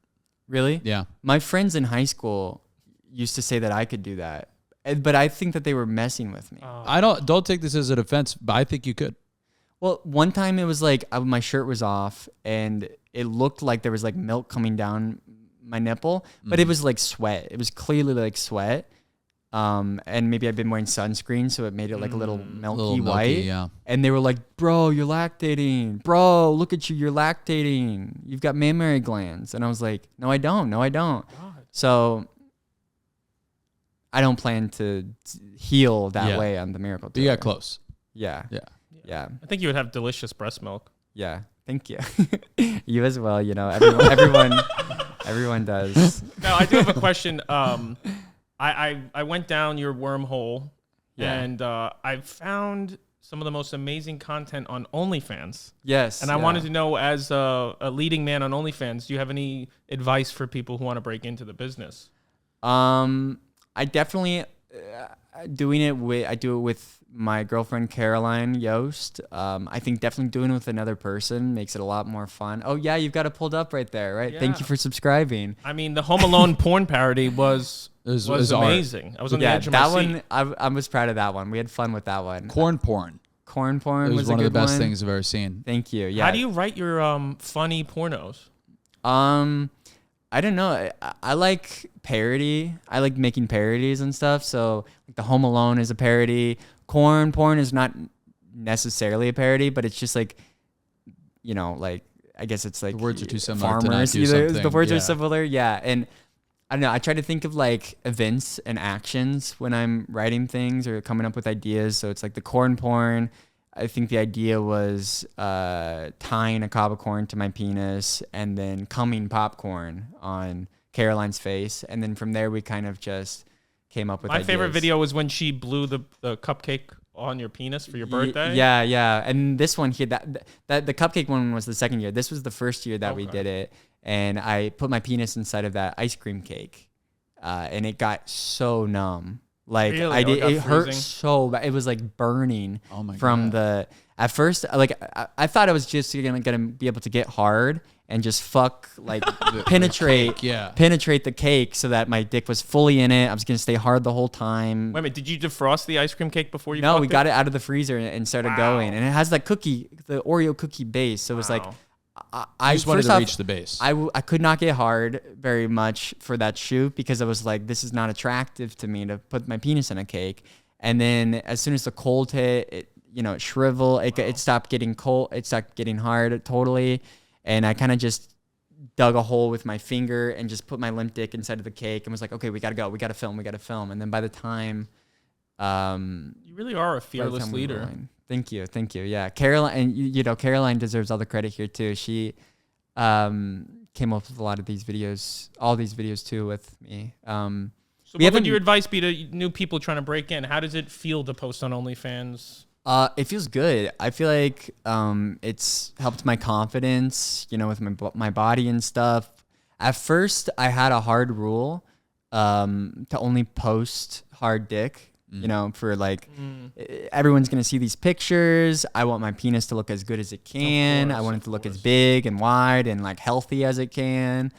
Really? Yeah. My friends in high school used to say that I could do that, but I think that they were messing with me. I don't take this as an offense, but I think you could. Well, one time it was like my shirt was off and it looked like there was like milk coming down my nipple, but it was like sweat. It was clearly like sweat. And maybe I've been wearing sunscreen, so it made it like a little milky white. Yeah. And they were like, "Bro, you're lactating. Bro, look at you. You're lactating. You've got mammary glands." And I was like, "No, I don't. No, I don't." God. So I don't plan to heal that way on the Miracle Tour. You got close. Yeah. Yeah. Yeah. I think you would have delicious breast milk. Yeah. Thank you. You as well. You know, everyone does. Now, I do have a question. I went down your wormhole, and I found some of the most amazing content on OnlyFans. Yes. And I wanted to know, as a leading man on OnlyFans, do you have any advice for people who want to break into the business? I definitely I do it with my girlfriend Caroline Yost. I think definitely doing it with another person makes it a lot more fun. Oh yeah, you've got it pulled up right there, right? Yeah. Thank you for subscribing. I mean, the Home Alone porn parody was amazing. I was on the edge of my seat. I was proud of that one. We had fun with that one. Corn porn. Corn porn It was one a of the good best one. things I've ever seen. Thank you. Yeah. How do you write your funny pornos? I don't know. I like parody. I like making parodies and stuff. So like the Home Alone is a parody. Corn porn is not necessarily a parody, but it's just like, you know, like I guess it's like The words are too similar to farmers. not do Either something. the words Yeah. are similar, yeah. And I don't know. I try to think of like events and actions when I'm writing things or coming up with ideas. So it's like the corn porn. I think the idea was tying a cob of corn to my penis and then coming popcorn on Caroline's face. And then from there, we kind of just came up with My favorite ideas. video was when she blew the cupcake on your penis for your birthday. Yeah, yeah. And this one here, that the cupcake one was the second year. This was the first year that we did it. And I put my penis inside of that ice cream cake. And it got so numb. Like Really? it hurt so bad. It was like burning from the, at first, like I thought I was just gonna be able to get hard and just fuck, like penetrate the cake so that my dick was fully in it. I was gonna stay hard the whole time. Wait a minute, did you defrost the ice cream cake before you No, fucked we it? got it out of the freezer and started going. And it has that cookie, the Oreo cookie base. So it was like, I just wanted first to off, reach the base. I could not get hard very much for that shoot because I was like, this is not attractive to me to put my penis in a cake. And then as soon as the cold hit, it shriveled. It stopped getting cold. It stopped getting hard totally. And I kind of just dug a hole with my finger and just put my limp dick inside of the cake and was like, okay, we got to go. We got to film. And then by the time... you really are a fearless leader. Thank you. Yeah, Caroline, and Caroline deserves all the credit here too. She came up with a lot of these videos, all these videos too, with me. So what would your advice be to new people trying to break in? How does it feel to post on OnlyFans? It feels good. I feel like it's helped my confidence, with my body and stuff. At first, I had a hard rule to only post hard dick. For like, everyone's going to see these pictures. I want my penis to look as good as it can. I want it to look as big and wide and like healthy as it can.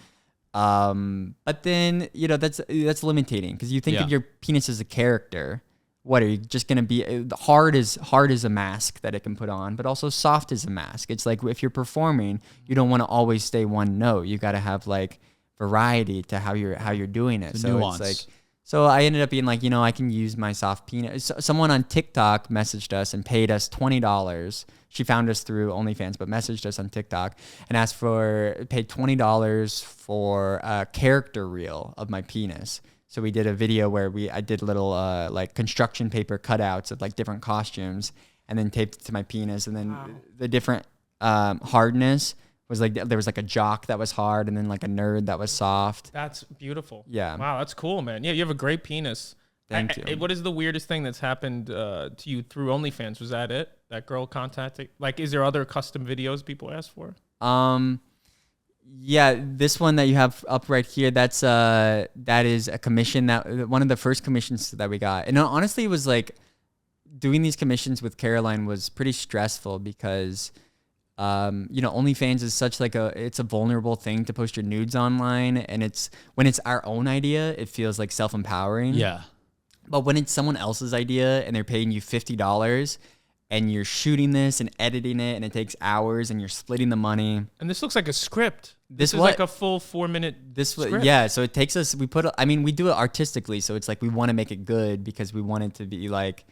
But then, that's limiting because you think of your penis as a character. What are you just going to be? Hard is a mask that it can put on, but also soft is a mask. It's like if you're performing, you don't want to always stay one note. You got to have like variety to how you're doing it. So nuance. it's like, so I ended up being like, I can use my soft penis. Someone on TikTok messaged us and paid us $20. She found us through OnlyFans, but messaged us on TikTok and paid $20 for a character reel of my penis. So we did a video where I did little like construction paper cutouts of like different costumes. and then taped it to my penis. And then the different hardness was like, there was like a jock that was hard and then like a nerd that was soft. That's beautiful. Yeah. Wow, that's cool, man. Yeah, you have a great penis. Thank you. What is the weirdest thing that's happened to you through OnlyFans? Was that it? That girl contacting? Like, is there other custom videos people ask for? Yeah, this one that you have up right here, that is a commission, that one of the first commissions that we got. And honestly, it was like doing these commissions with Caroline was pretty stressful because OnlyFans is such like it's a vulnerable thing to post your nudes online, and when it's our own idea, it feels like self-empowering. Yeah. But when it's someone else's idea and they're paying you $50 and you're shooting this and editing it and it takes hours and you're splitting the money. And this looks like a script. This is like a full 4-minute script. Yeah, so it takes us, we do it artistically, so it's like we want to make it good because we want it to be like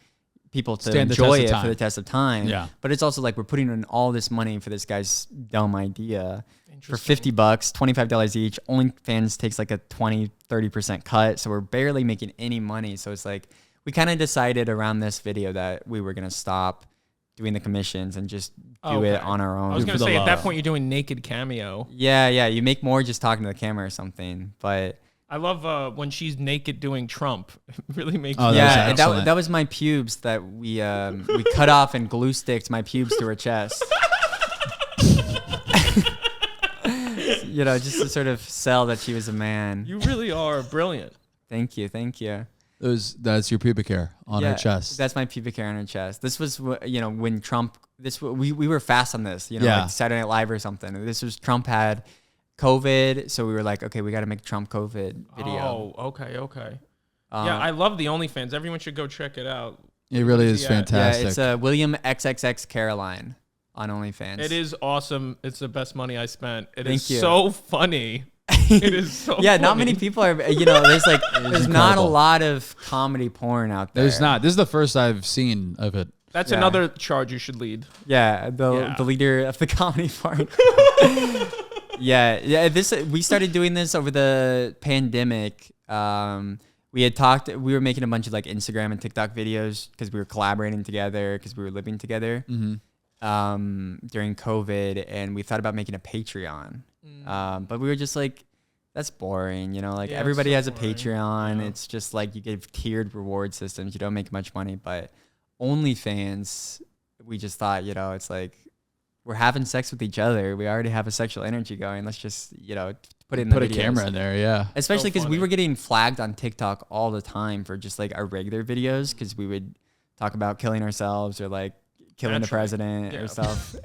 people to enjoy it for the test of time. Yeah. But it's also like we're putting in all this money for this guy's dumb idea. For $50, $25 each. OnlyFans takes like a 20-30% cut, so we're barely making any money. So it's like we kind of decided around this video that we were gonna stop doing the commissions and just do it on our own. I was gonna say at that point you're doing naked cameo. Yeah, you make more just talking to the camera or something. But I love when she's naked doing Trump. It really makes that was my pubes that we cut off and glue sticked my pubes to her chest. Just to sort of sell that she was a man. You really are brilliant. Thank you. That's your pubic hair on her chest. That's my pubic hair on her chest. This was, when Trump, we were fast on this, like Saturday Night Live or something. This was, Trump had COVID, so we were like, okay, we got to make Trump COVID video. Oh, okay. Yeah, I love the OnlyFans. Everyone should go check it out. It really is fantastic. Yeah, it's William XXX Caroline on OnlyFans. It is awesome. It's the best money I spent. Thank you. So funny. It is so funny. Not many people are, there's not a lot of comedy porn out there. There's not. This is the first I've seen of it. That's another charge you should lead. Yeah, the leader of the comedy part. We started doing this over the pandemic. We were making a bunch of like Instagram and TikTok videos because we were collaborating together because we were living together during COVID, and we thought about making a Patreon. But we were just like, that's boring, everybody has a Patreon. It's just like you give tiered reward systems. You don't make much money, but OnlyFans, we just thought, it's like we're having sex with each other. We already have a sexual energy going. Let's just, put it in put the a videos. camera in there. Yeah. Especially because we were getting flagged on TikTok all the time for just like our regular videos. Cause we would talk about killing ourselves or like killing the president or stuff.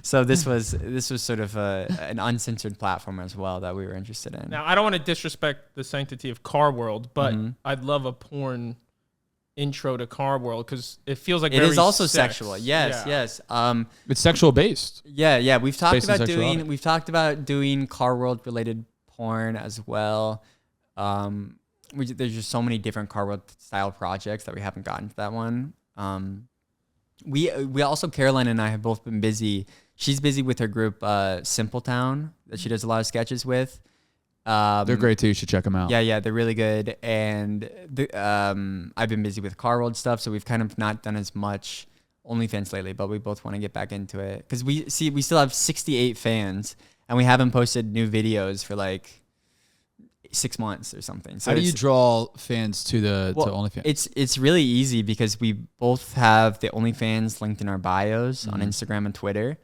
So this was sort of an uncensored platform as well that we were interested in. Now, I don't want to disrespect the sanctity of Car World, but I'd love a porn intro to Car World because it feels like it is also sexual. Yes. It's sexual based. Yeah. We've talked about doing Car World related porn as well. There's just so many different Car World style projects that we haven't gotten to that one. We also, Caroline and I have both been busy. She's busy with her group Simpletown that she does a lot of sketches with. They're great too. You should check them out. Yeah, they're really good. And I've been busy with Car World stuff, so we've kind of not done as much OnlyFans lately, but we both want to get back into it because we still have 68 fans and we haven't posted new videos for like 6 months or something. So how do you draw fans to OnlyFans? It's really easy because we both have the OnlyFans linked in our bios on Instagram and Twitter.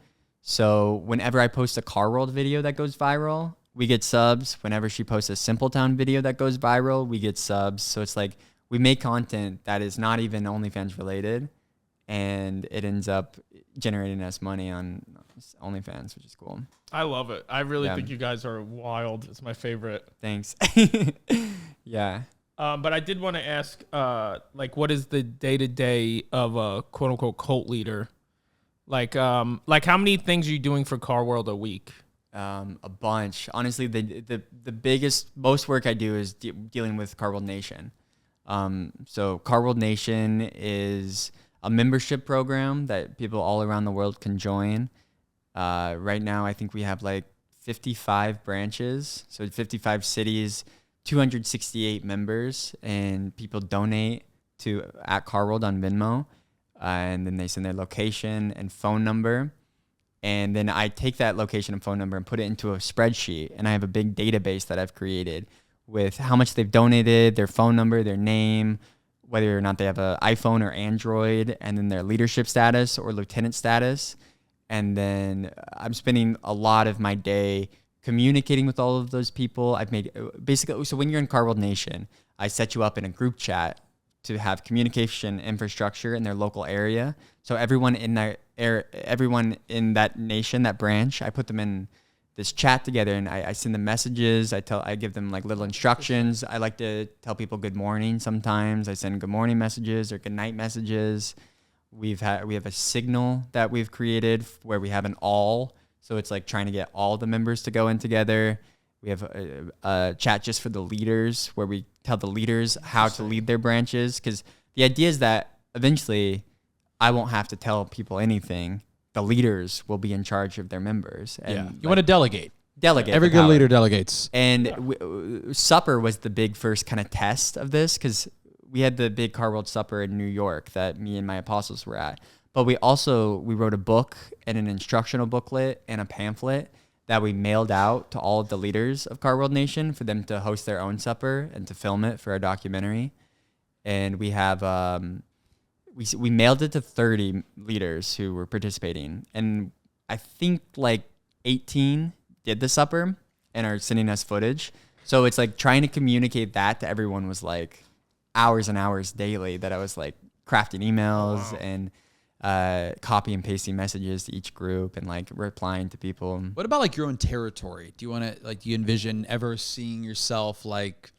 So whenever I post a Car World video that goes viral, we get subs. Whenever she posts a Simpletown video that goes viral, we get subs. So it's like we make content that is not even OnlyFans related, and it ends up generating us money on OnlyFans, which is cool. I love it. I really think you guys are wild. It's my favorite. Thanks. Yeah. But I did want to ask, what is the day-to-day of a quote-unquote cult leader? Like how many things are you doing for Car World a week? A bunch. Honestly, the most work I do is dealing with Car World Nation. So Car World Nation is a membership program that people all around the world can join. Right now, I think we have like 55 branches, so 55 cities, 268 members, and people donate to @Car World on Venmo. and then they send their location and phone number. And then I take that location and phone number and put it into a spreadsheet. And I have a big database that I've created with how much they've donated, their phone number, their name, whether or not they have an iPhone or Android, and then their leadership status or lieutenant status. And then I'm spending a lot of my day communicating with all of those people. I've made basically, so when you're in Car World Nation, I set you up in a group chat to have communication infrastructure in their local area. So everyone in that nation, that branch, I put them in this chat together, and I send them messages. I give them like little instructions. I like to tell people good morning sometimes. I send good morning messages or good night messages. We have a signal that we've created where we have an all. So it's like trying to get all the members to go in together. We have a chat just for the leaders where we tell the leaders how to lead their branches. Because the idea is that eventually I won't have to tell people anything. The leaders will be in charge of their members. And You want to delegate. Delegate. Every good leader delegates. And supper was the big first kind of test of this, because we had the big Car World Supper in New York that me and my apostles were at. But we wrote a book and an instructional booklet and a pamphlet that we mailed out to all of the leaders of Car World Nation for them to host their own supper and to film it for our documentary. And we have we mailed it to 30 leaders who were participating, and I think like 18 did the supper and are sending us footage. So it's like trying to communicate that to everyone was like hours and hours daily, that I was like crafting emails and copy and pasting messages to each group and like replying to people. What about like your own territory? Do you want to, like, do you envision ever seeing yourself like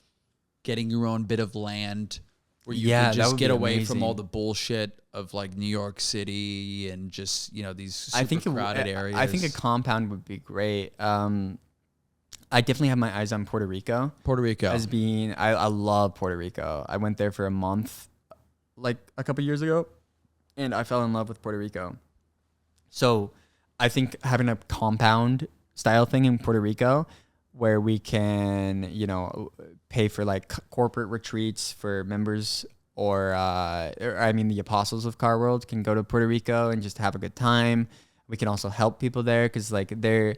getting your own bit of land where you can just get away from all the bullshit of like New York City and just, you know, these super crowded areas? I think a compound would be great. I definitely have my eyes on Puerto Rico. Puerto Rico. As being, I love Puerto Rico. I went there for a month like a couple years ago, and I fell in love with Puerto Rico. So I think having a compound style thing in Puerto Rico where we can, you know, pay for like corporate retreats for members, or I mean the apostles of Car World can go to Puerto Rico and just have a good time. We can also help people there because like they're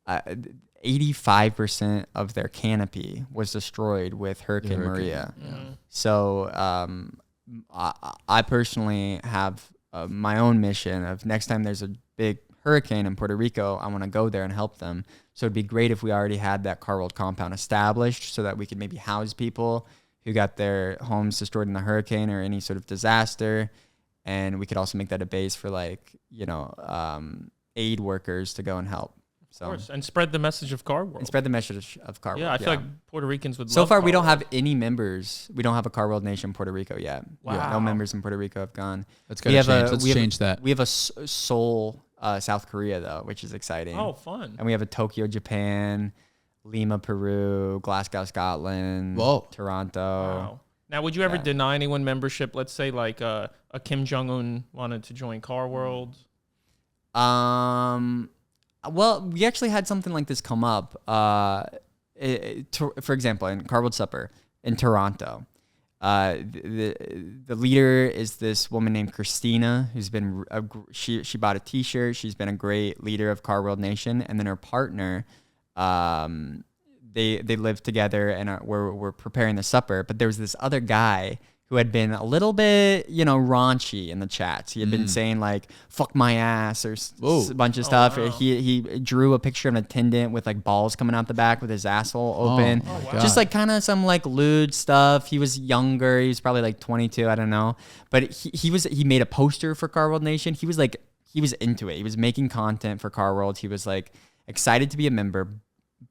85% of their canopy was destroyed with Hurricane Maria. Yeah. So I personally have my own mission of next time there's a big hurricane in Puerto Rico, I want to go there and help them. So it'd be great if we already had that Car World compound established so that we could maybe house people who got their homes destroyed in the hurricane or any sort of disaster. And we could also make that a base for like, you know, aid workers to go and help. So, of course, and spread the message of Car World. And spread the message of Car World. Yeah, I feel like Puerto Ricans would so love far, Car we don't World. have any members. We don't have a Car World Nation Puerto Rico yet. Wow. No members in Puerto Rico have gone. That's got to change. Let's change that. We have a Seoul, South Korea, though, which is exciting. Oh, fun. And we have a Tokyo, Japan, Lima, Peru, Glasgow, Scotland, Toronto. Wow. Now, would you ever deny anyone membership? Let's say like a Kim Jong-un wanted to join Car World. Well, we actually had something like this come up. For example, in Car World Supper in Toronto, the leader is this woman named Christina, who's been she bought a T-shirt. She's been a great leader of Car World Nation, and then her partner, they live together and we're preparing the supper. But there was this other guy who had been a little bit, you know, raunchy in the chats. He had been saying like "fuck my ass" or a bunch of stuff. Wow. He drew a picture of an attendant with like balls coming out the back with his asshole open. Wow. Just like kind of some like lewd stuff. He was younger. He was probably like 22. I don't know. But he made a poster for Car World Nation. He was into it. He was making content for Car World. He was like excited to be a member.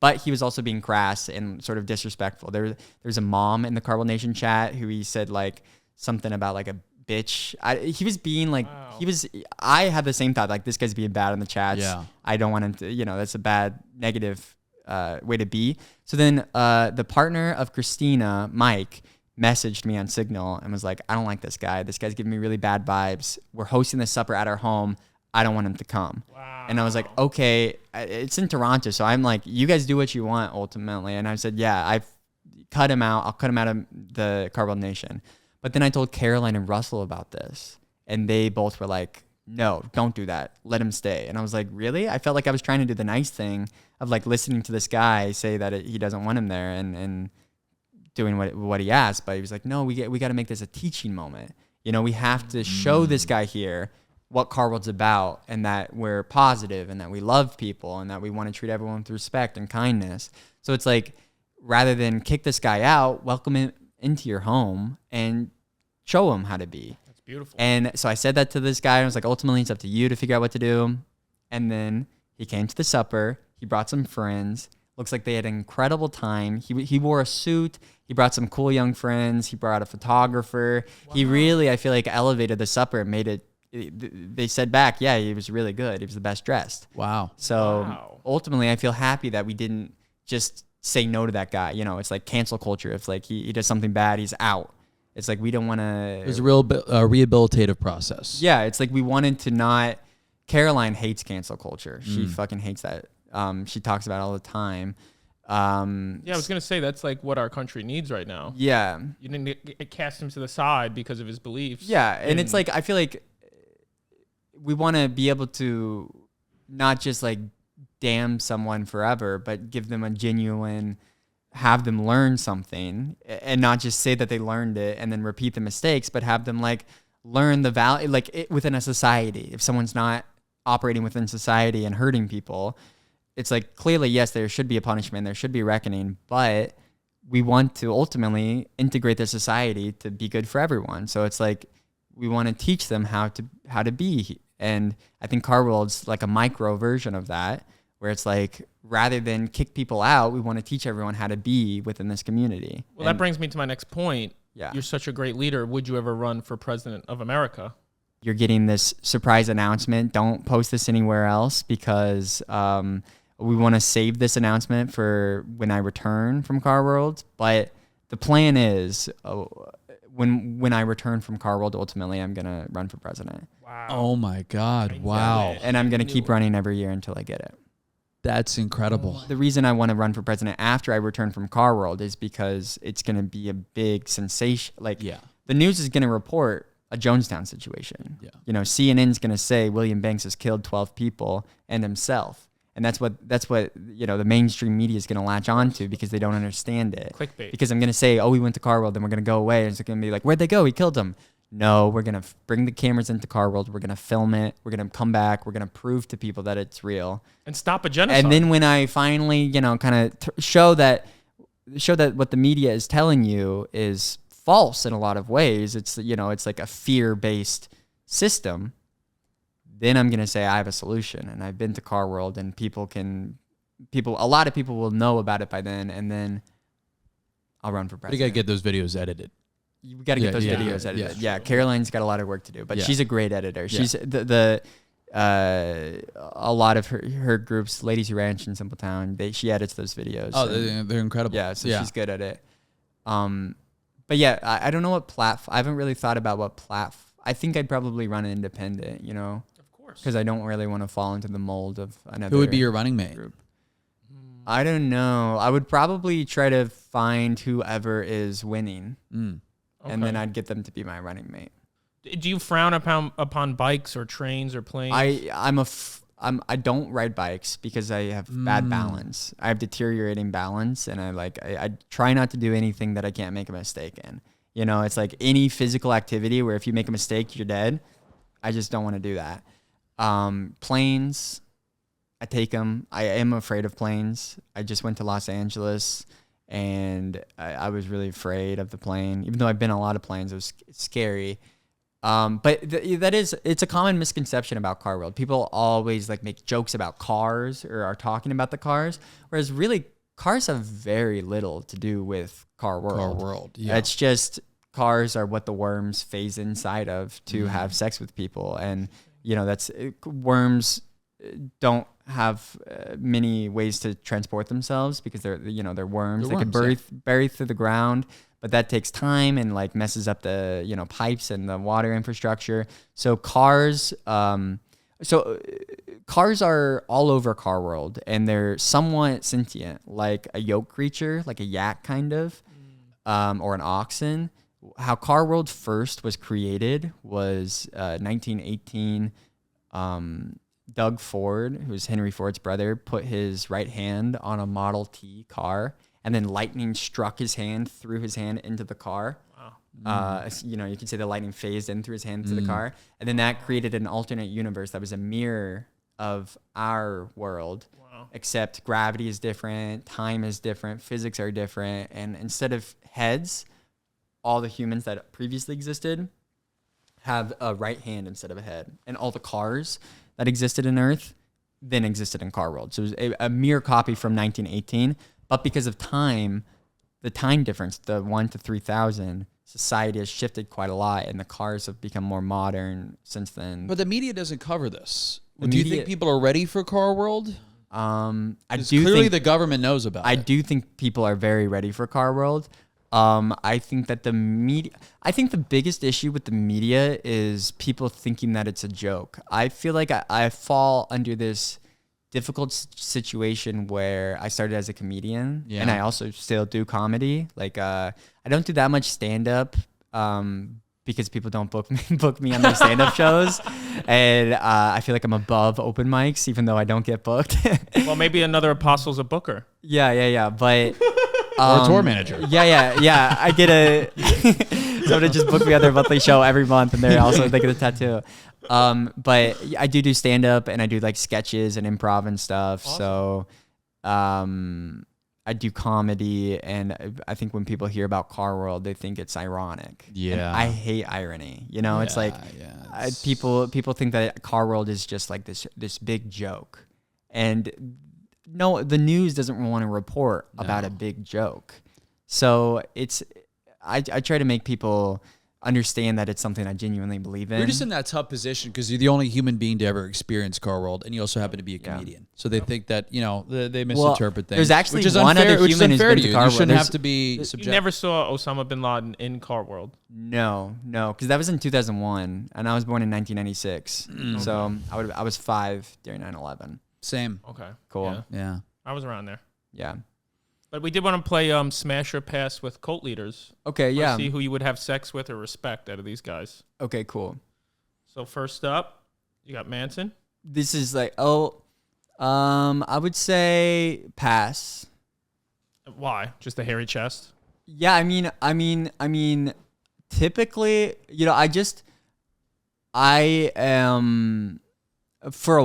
But he was also being crass and sort of disrespectful. There's a mom in the Car World Nation chat who he said like something about like a bitch. He was being like, I had the same thought, like this guy's being bad in the chats. Yeah. I don't want him to, you know, that's a bad negative way to be. So then the partner of Christina, Mike, messaged me on Signal and was like, I don't like this guy. This guy's giving me really bad vibes. We're hosting this supper at our home. I don't want him to come. Wow. And I was like, okay, it's in Toronto. So I'm like, you guys do what you want ultimately. And I said, yeah, I've cut him out. I'll cut him out of the Car World Nation. But then I told Caroline and Russell about this. and they both were like, no, don't do that. Let him stay. And I was like, really? I felt like I was trying to do the nice thing of like listening to this guy say that he doesn't want him there and doing what he asked. But he was like, no, we got to make this a teaching moment. You know, we have to show this guy here what Car World's about, and that we're positive, and that we love people, and that we want to treat everyone with respect and kindness. So it's like, rather than kick this guy out, welcome him into your home and show him how to be. That's beautiful. And so I said that to this guy. I was like, ultimately, it's up to you to figure out what to do. And then he came to the supper. He brought some friends. Looks like they had an incredible time. He wore a suit. He brought some cool young friends. He brought a photographer. Wow. He really, I feel like, elevated the supper and made it. They said back, yeah, he was really good. He was the best dressed. Wow. So ultimately, I feel happy that we didn't just say no to that guy. You know, it's like cancel culture. It's like he does something bad, he's out. It's like we don't want to. It was a real rehabilitative process. Yeah, it's like we wanted to not. Caroline hates cancel culture. She fucking hates that. She talks about it all the time. Yeah, I was gonna say that's like what our country needs right now. Yeah, you didn't cast him to the side because of his beliefs. Yeah, and it's like I feel like we want to be able to not just like damn someone forever, but give them a genuine, have them learn something, and not just say that they learned it and then repeat the mistakes, but have them like learn the value, like within a society. If someone's not operating within society and hurting people, it's like clearly, yes, there should be a punishment, there should be reckoning, but we want to ultimately integrate the society to be good for everyone. So it's like we want to teach them how to be. And I think Car World's like a micro version of that, where it's like, rather than kick people out, we want to teach everyone how to be within this community. Well, that brings me to my next point. Yeah. You're such a great leader. Would you ever run for president of America? You're getting this surprise announcement. Don't post this anywhere else, because we want to save this announcement for when I return from Car World. But the plan is, when I return from Car World, ultimately, I'm going to run for president. Wow. Oh my God. Wow. And I'm going to keep running every year until I get it. That's incredible. The reason I want to run for president after I return from Car World is because it's going to be a big sensation. Like, the news is going to report a Jonestown situation. Yeah. You know, CNN's going to say William Banks has killed 12 people and himself. And that's what you know, the mainstream media is going to latch onto, because they don't understand it. Clickbait. Because I'm going to say, oh, we went to Car World, then we're going to go away, and it's going to be like, where'd they go? He killed them. No, we're going to bring the cameras into Car World. We're going to film it. We're going to come back. We're going to prove to people that it's real. And stop a genocide. And then when I finally, you know, kind of show that what the media is telling you is false in a lot of ways, it's, you know, it's like a fear-based system, then I'm going to say I have a solution. And I've been to Car World, and a lot of people will know about it by then, and then I'll run for president. You got to get those videos edited. We got to get those videos edited. Yeah, Caroline's got a lot of work to do, but she's a great editor. She's a lot of her groups, Ladies Who Ranch in Simpletown, she edits those videos. Oh, they're incredible. Yeah, so she's good at it. But yeah, I don't know what platform. I haven't really thought about what platform. I think I'd probably run independent, you know, of course, because I don't really want to fall into the mold of another. Who would be your running mate? Group. I don't know. I would probably try to find whoever is winning, and then I'd get them to be my running mate. Do you frown upon bikes or trains or planes? I don't ride bikes because I have bad balance. I have deteriorating balance, and I try not to do anything that I can't make a mistake in. You know, it's like any physical activity where if you make a mistake, you're dead. I just don't want to do that. Planes, I take them. I am afraid of planes. I just went to Los Angeles, and I was really afraid of the plane. Even though I've been on a lot of planes, it was scary. But it's a common misconception about Car World. People always like make jokes about cars or are talking about the cars, whereas really cars have very little to do with Car World. Car World, yeah. It's just cars are what the worms phase inside of to have sex with people, and you know worms don't have many ways to transport themselves because they're worms. They can bury through the ground. But that takes time and like messes up the pipes and the water infrastructure. So cars are all over Car World, and they're somewhat sentient, like a yoke creature, like a yak kind of, or an oxen. how Car World first was created was 1918. Doug Ford, who's Henry Ford's brother, put his right hand on a Model T car, and then lightning struck his hand through his hand into the car. Wow. You know, you could say the lightning phased in through his hand to the car, and then that created an alternate universe that was a mirror of our world. Wow. Except gravity is different, time is different, physics are different, and instead of heads, all the humans that previously existed have a right hand instead of a head, and all the cars that existed in Earth then existed in Car World. So it was a mere copy from 1918, but because of time, the time difference, the 1 to 3,000, society has shifted quite a lot, and the cars have become more modern since then. But the media doesn't cover this. Do you think people are ready for Car World? I do clearly think the government knows about it. I do think people are very ready for Car World. I think that the media, I think the biggest issue with the media is people thinking that it's a joke. I feel like I fall under this difficult situation where I started as a comedian, and I also still do comedy. Like, I don't do that much stand-up, because people don't book me on their stand-up shows, and I feel like I'm above open mics, even though I don't get booked. Well, maybe another apostle's a booker. Yeah, but... or a tour manager. Yeah. I get somebody just booked me on their monthly show every month, and they're also thinking of the tattoo. But I do stand up, and I do like sketches and improv and stuff. Awesome. So, I do comedy, and I think when people hear about Car World, they think it's ironic. Yeah, and I hate irony. You know, it's like people think that Car World is just like this big joke, and no, the news doesn't want to report about a big joke. So I try to make people understand that it's something I genuinely believe in. You're just in that tough position because you're the only human being to ever experience Car World, and you also happen to be a comedian. So they think that, you know, they misinterpret things. There's actually which is one unfair, other human who's been to Car World. You shouldn't have to be subject. You never saw Osama bin Laden in Car World? No, because that was in 2001, and I was born in 1996. So I was 5 during 9/11. Same. Okay. Cool. Yeah. I was around there. Yeah. But we did want to play Smash or Pass with cult leaders. Okay, yeah. See who you would have sex with or respect out of these guys. Okay, cool. So first up, you got Manson. This is like, I would say pass. Why? Just a hairy chest? Yeah, I mean, typically, you know, I am, for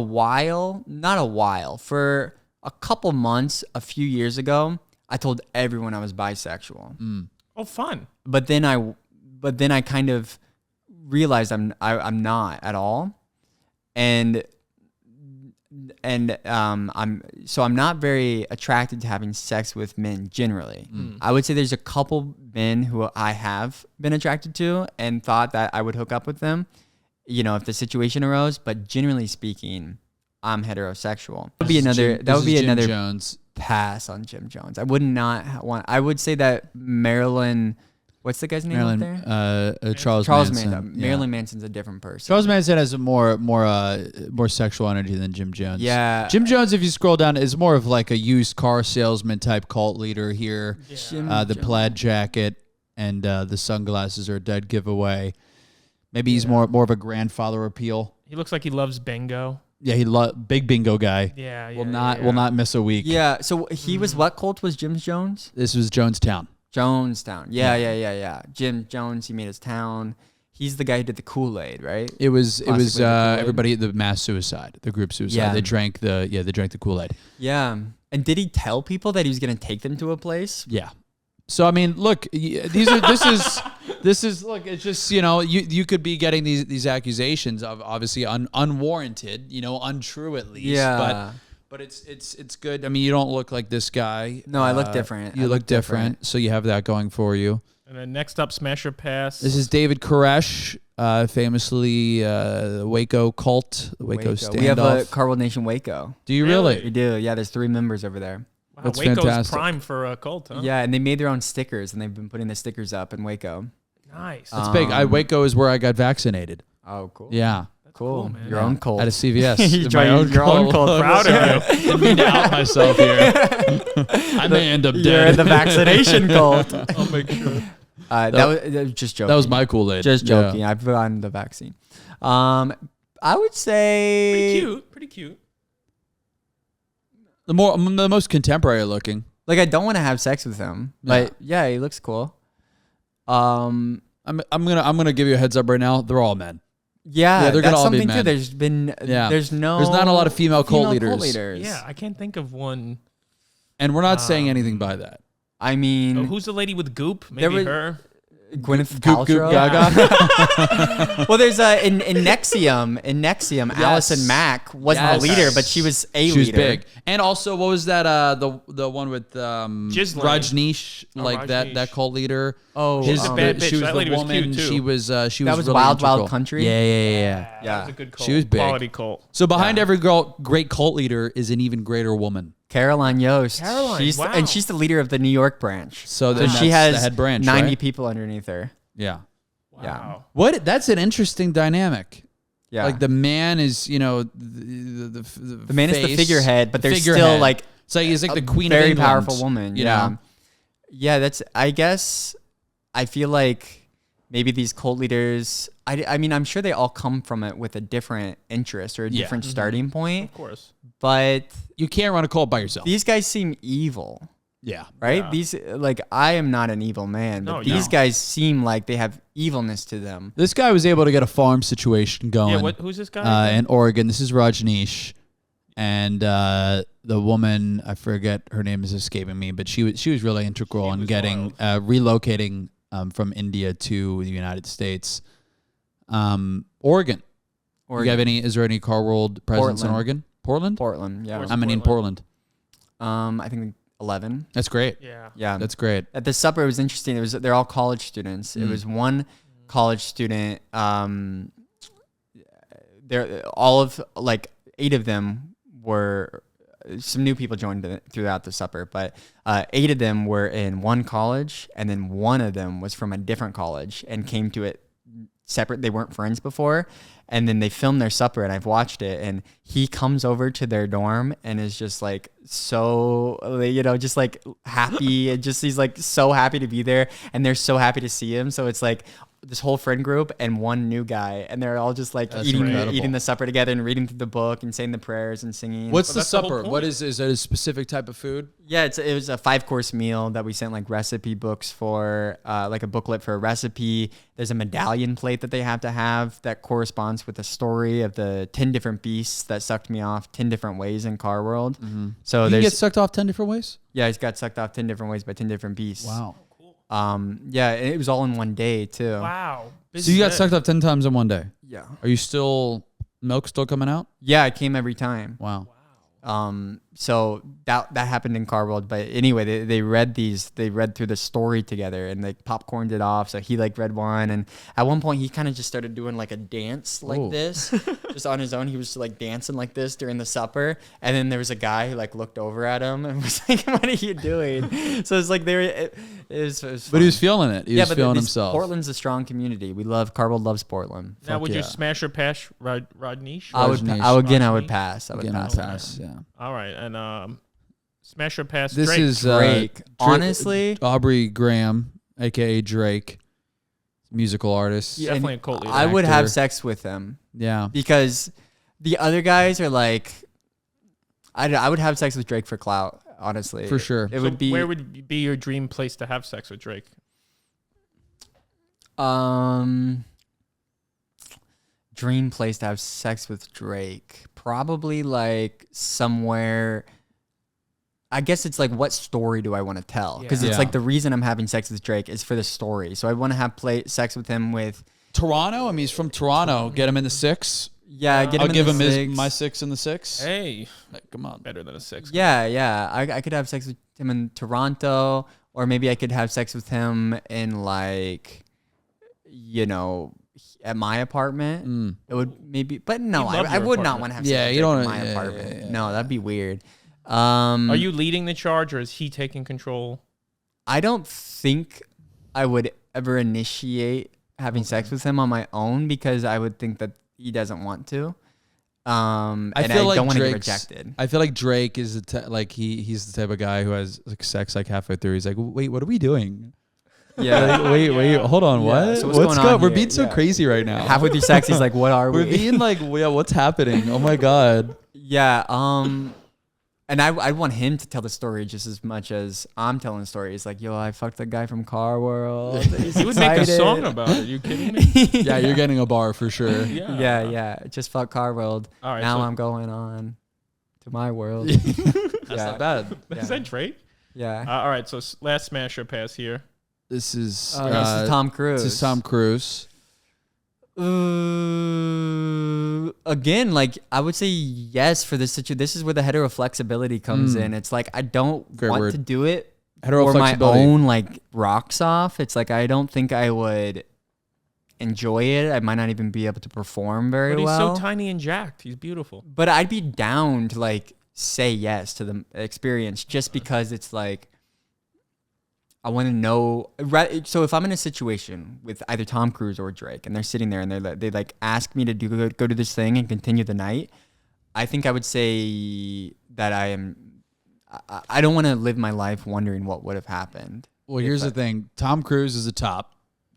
a couple months, a few years ago, I told everyone I was bisexual. Oh, fun. But then I kind of realized I'm not at all. And I'm not very attracted to having sex with men generally. I would say there's a couple men who I have been attracted to and thought that I would hook up with them, you know, if the situation arose, but generally speaking, I'm heterosexual. That would be another Jones. Pass on Jim Jones. I would not want. I would say that Marilyn. What's the guy's name out there? Charles Manson. Marilyn Manson's a different person. Charles Manson has a more sexual energy than Jim Jones. Yeah. Jim Jones, if you scroll down, is more of like a used car salesman type cult leader here. Yeah. The plaid jacket and the sunglasses are a dead giveaway. Maybe he's more of a grandfather appeal. He looks like he loves bingo. Yeah, big bingo guy. Yeah. Will not miss a week. Yeah. So he was what cult was Jim Jones? This was Jonestown. Jonestown. Yeah. Jim Jones. He made his town. He's the guy who did the Kool-Aid, right? It was everybody, the mass suicide, the group suicide. Yeah. They drank the Kool-Aid. Yeah. And did he tell people that he was going to take them to a place? Yeah. So I mean, look, this is look. It's just, you know, you could be getting these accusations of obviously unwarranted, you know, untrue at least. Yeah. But it's good. I mean, you don't look like this guy. No, I look different. You look different, so you have that going for you. And then next up, Smash or Pass. This is David Koresh, famously Waco cult, the Waco standoff. We have a Car World Nation Waco. Do you really? We do. Yeah, there's 3 members over there. Wow, That's Waco's fantastic. prime for a cult, huh? Yeah, and they made their own stickers, and they've been putting the stickers up in Waco. Nice. That's big. Waco is where I got vaccinated. Oh, cool. Yeah. Cool. man. Your own cult. At a CVS. Your own cult. Proud of you. Didn't mean to out myself here. I may end up dead. You're in the vaccination cult. I'll make sure. that was just joking. That was my Kool-Aid. Just joking. Yeah. I've gotten the vaccine. I would say Pretty cute. The most contemporary looking. like I don't want to have sex with him, but yeah, he looks cool. I'm gonna give you a heads up right now. They're all men. Yeah, they're that's gonna all be something men. too. There's not a lot of female cult leaders. Yeah, I can't think of one. And we're not saying anything by that. I mean, who's the lady with goop? Maybe her. Gwyneth Goop Paltrow. Gaga. Well, there's in Nexium. In Nexium, Yes. Allison Mack wasn't Yes. the leader, but she was a She leader. was big. And also, what was that? The one with Ghislaine. Rajneesh, like Rajneesh. that cult leader. Oh, She's a bad bitch. She was That the lady was woman. cute, too. She was. She That was was really Wild Wild integral. Country? Yeah. That was a good cult. She was big. Quality cult. So behind every great cult leader is an even greater woman. Caroline Yost. Caroline, wow. And she's the leader of the New York branch. So So then she that's has the head branch, 90 right? people underneath her. Yeah. Wow. What? That's an interesting dynamic. Yeah. Like the man is, the man is the face, figurehead, but the there's still figurehead. like so he's like a the queen very of England. powerful woman. You Yeah. know? Yeah, I guess I feel like maybe these cult leaders, I mean, I'm sure they all come from it with a different interest or a different starting point. Of course. But You can't run a cult by yourself. these guys seem evil. Yeah. Right? Yeah. These I am not an evil man, but No, these no. guys seem like they have evilness to them. This guy was able to get a farm situation going. Yeah, who's this guy? In Oregon. This is Rajneesh. And the woman, I forget her name is escaping me, but she was really integral in getting relocating from India to the United States. Oregon. You have is there any Car World presence in Portland. Oregon? Portland? Portland, yeah. I'm in Portland. I think 11. That's great. Yeah. Yeah. That's great. At the supper, it was interesting. They're all college students. It was one college student. They're all of like 8 of them were some new people joined throughout the supper, but 8 of them were in one college, and then one of them was from a different college and came to it separate. They weren't friends before. And then they filmed their supper, and I've watched it, and he comes over to their dorm and is just like so, just like happy. And just he's like so happy to be there, and they're so happy to see him. So it's like this whole friend group and one new guy, and they're all just like eating the supper together and reading through the book and saying the prayers and singing. What's the that's the whole supper? point. What is that a specific type of food? Yeah, it was a 5-course meal that we sent like recipe books for, like a booklet for a recipe. There's a medallion plate that they have to have that corresponds with the story of the 10 different beasts that sucked me off 10 different ways in Car World. So You there's get sucked off 10 different ways? yeah, he's got sucked off 10 different ways by 10 different beasts. Wow. Yeah, and it was all in one day too. Wow. So you got sucked off 10 times in one day? Yeah. Are you milk still coming out? Yeah, it came every time. Wow. So that happened in Car World, but anyway, they read through the story together and they popcorned it off. So he like read one, and at one point he kind of just started doing like a dance like this, just on his own. He was like dancing like this during the supper, and then there was a guy who like looked over at him and was like, "What are you doing?" So it's like it was But he was feeling it. He was but feeling these- himself. Portland's a strong community. We love Car World loves Portland. Now, would you yeah. smash or pass Rodniche? I would Rajneesh. pass. I would Again, pass. pass. Yeah. All right, and smash or pass This Drake. is Drake. Honestly, Aubrey Graham, aka Drake, musical artist. Yeah, definitely and a cult leader. I would have actor. sex with him Yeah. because the other guys are like, I would have sex with Drake for clout. Honestly, For sure. It So would be where would be your dream place to have sex with Drake? Dream place to have sex with Drake. Probably like somewhere. I guess it's like, what story do I want to tell? Because it's Yeah. like the reason I'm having sex with Drake is for the story. So I want to have sex with him with. Toronto. I mean, he's from Toronto. Get him in the 6, Yeah, get him I'll in give the him six. my 6 in the 6. Hey, Like, come on. better than a 6. Yeah. I could have sex with him in Toronto, or maybe I could have sex with him in like, at my apartment. It would maybe, but no, You love I your would not apartment. want to have Yeah, sex you with don't- Drake in my yeah, apartment. yeah. No, that'd be weird. Are you leading the charge, or is he taking control? I don't think I would ever initiate having sex with him on my own because I would think that he doesn't want to. And I feel like don't want to get Drake's- rejected. I feel like Drake is like he's the type of guy who has like sex like halfway through. He's like, wait, what are we doing? Yeah. Like, wait, hold on. Yeah, What? so what's going on We're here? being so Yeah. crazy right now. Half with your sex, he's like, what are we? We're being like, yeah, what's happening? Oh my God. Yeah. And I want him to tell the story just as much as I'm telling the story. He's like, yo, I fucked the guy from Car World. He would make a song about it. Are you kidding me? Yeah, you're getting a bar for sure. Yeah. Just fuck Car World. All right, now so- I'm going on to my world. That's not bad. Is that Drake? Yeah. All right, so last smash or pass here. This is This is Tom Cruise. This is Tom Cruise. Again, like I would say yes for this situation. This is where the heteroflexibility comes in. It's like I don't Great want word. to do it for Heteroflexibility. my own like rocks off. It's like I don't think I would enjoy it. I might not even be able to perform very But he's well. so tiny and jacked. He's beautiful. But I'd be down to like say yes to the experience just because it's like I want to know. So if I'm in a situation with either Tom Cruise or Drake, and they're sitting there and they like ask me to go to this thing and continue the night, I think I would say that I don't want to live my life wondering what would have happened. Well, here's the thing. Tom Cruise is a top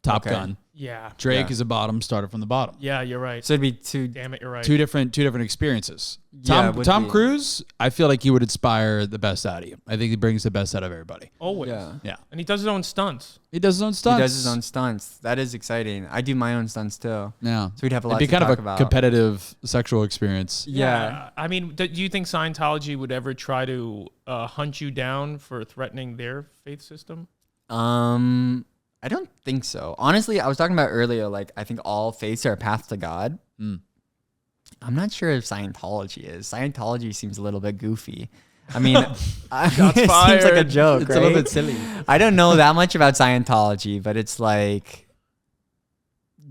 Okay. gun. Yeah. Drake Yeah. is a bottom, started from the bottom. Yeah, you're right. So it'd be two. Damn it, you're right. Two different experiences. Yeah, it would Tom be. Cruise, I feel like he would inspire the best out of you. I think he brings the best out of everybody. Always. Yeah. Yeah. And he does his own stunts. He does his own stunts. He does his own stunts. That is exciting. I do my own stunts too. Yeah. So we'd have a lot It'd be to kind talk of a about. competitive sexual experience. Yeah. I mean, do you think Scientology would ever try to hunt you down for threatening their faith system? I don't think so. Honestly, I was talking about earlier, like I think all faiths are a path to God. Mm. I'm not sure if Scientology is. Scientology seems a little bit goofy. I mean, it seems like a joke, It's right? a little bit silly. I don't know that much about Scientology, but it's like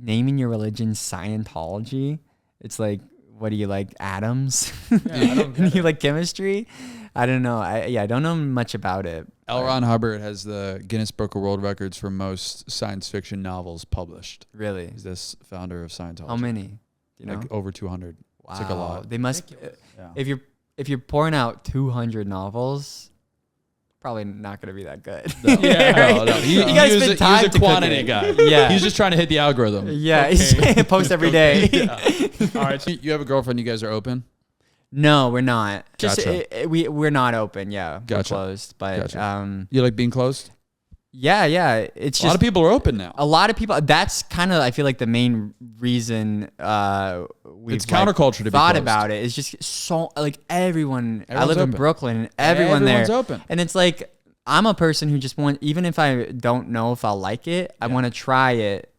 naming your religion Scientology. It's like, what do you like, atoms? You like chemistry? I don't know. I don't know much about it. L. Ron Hubbard has the Guinness Book of World Records for most science fiction novels published. Really? He's this founder of Scientology. How many? Do you know? Like over 200. Wow. It's like a lot. They must. Yeah. If you're pouring out 200 novels, probably not going to be that good. No. Right? No. You He gotta was spend a time to cook quantity it. guy. Yeah. He was just trying to hit the algorithm. Yeah, post every day. All right. So You have a girlfriend. You guys are open. No, we're not. Just Gotcha. we're not open. Yeah, we're Gotcha. closed. But Gotcha. You like being closed? yeah. It's just A lot of people are open now. A lot of people. That's kind of I feel like the main reason we've It's counterculture to be thought closed. about it. It's just so like everyone. I Everyone's live in open. Brooklyn, and everyone Everyone's there, open. and it's like I'm a person who just want, even if I don't know if I'll like it, I want to try it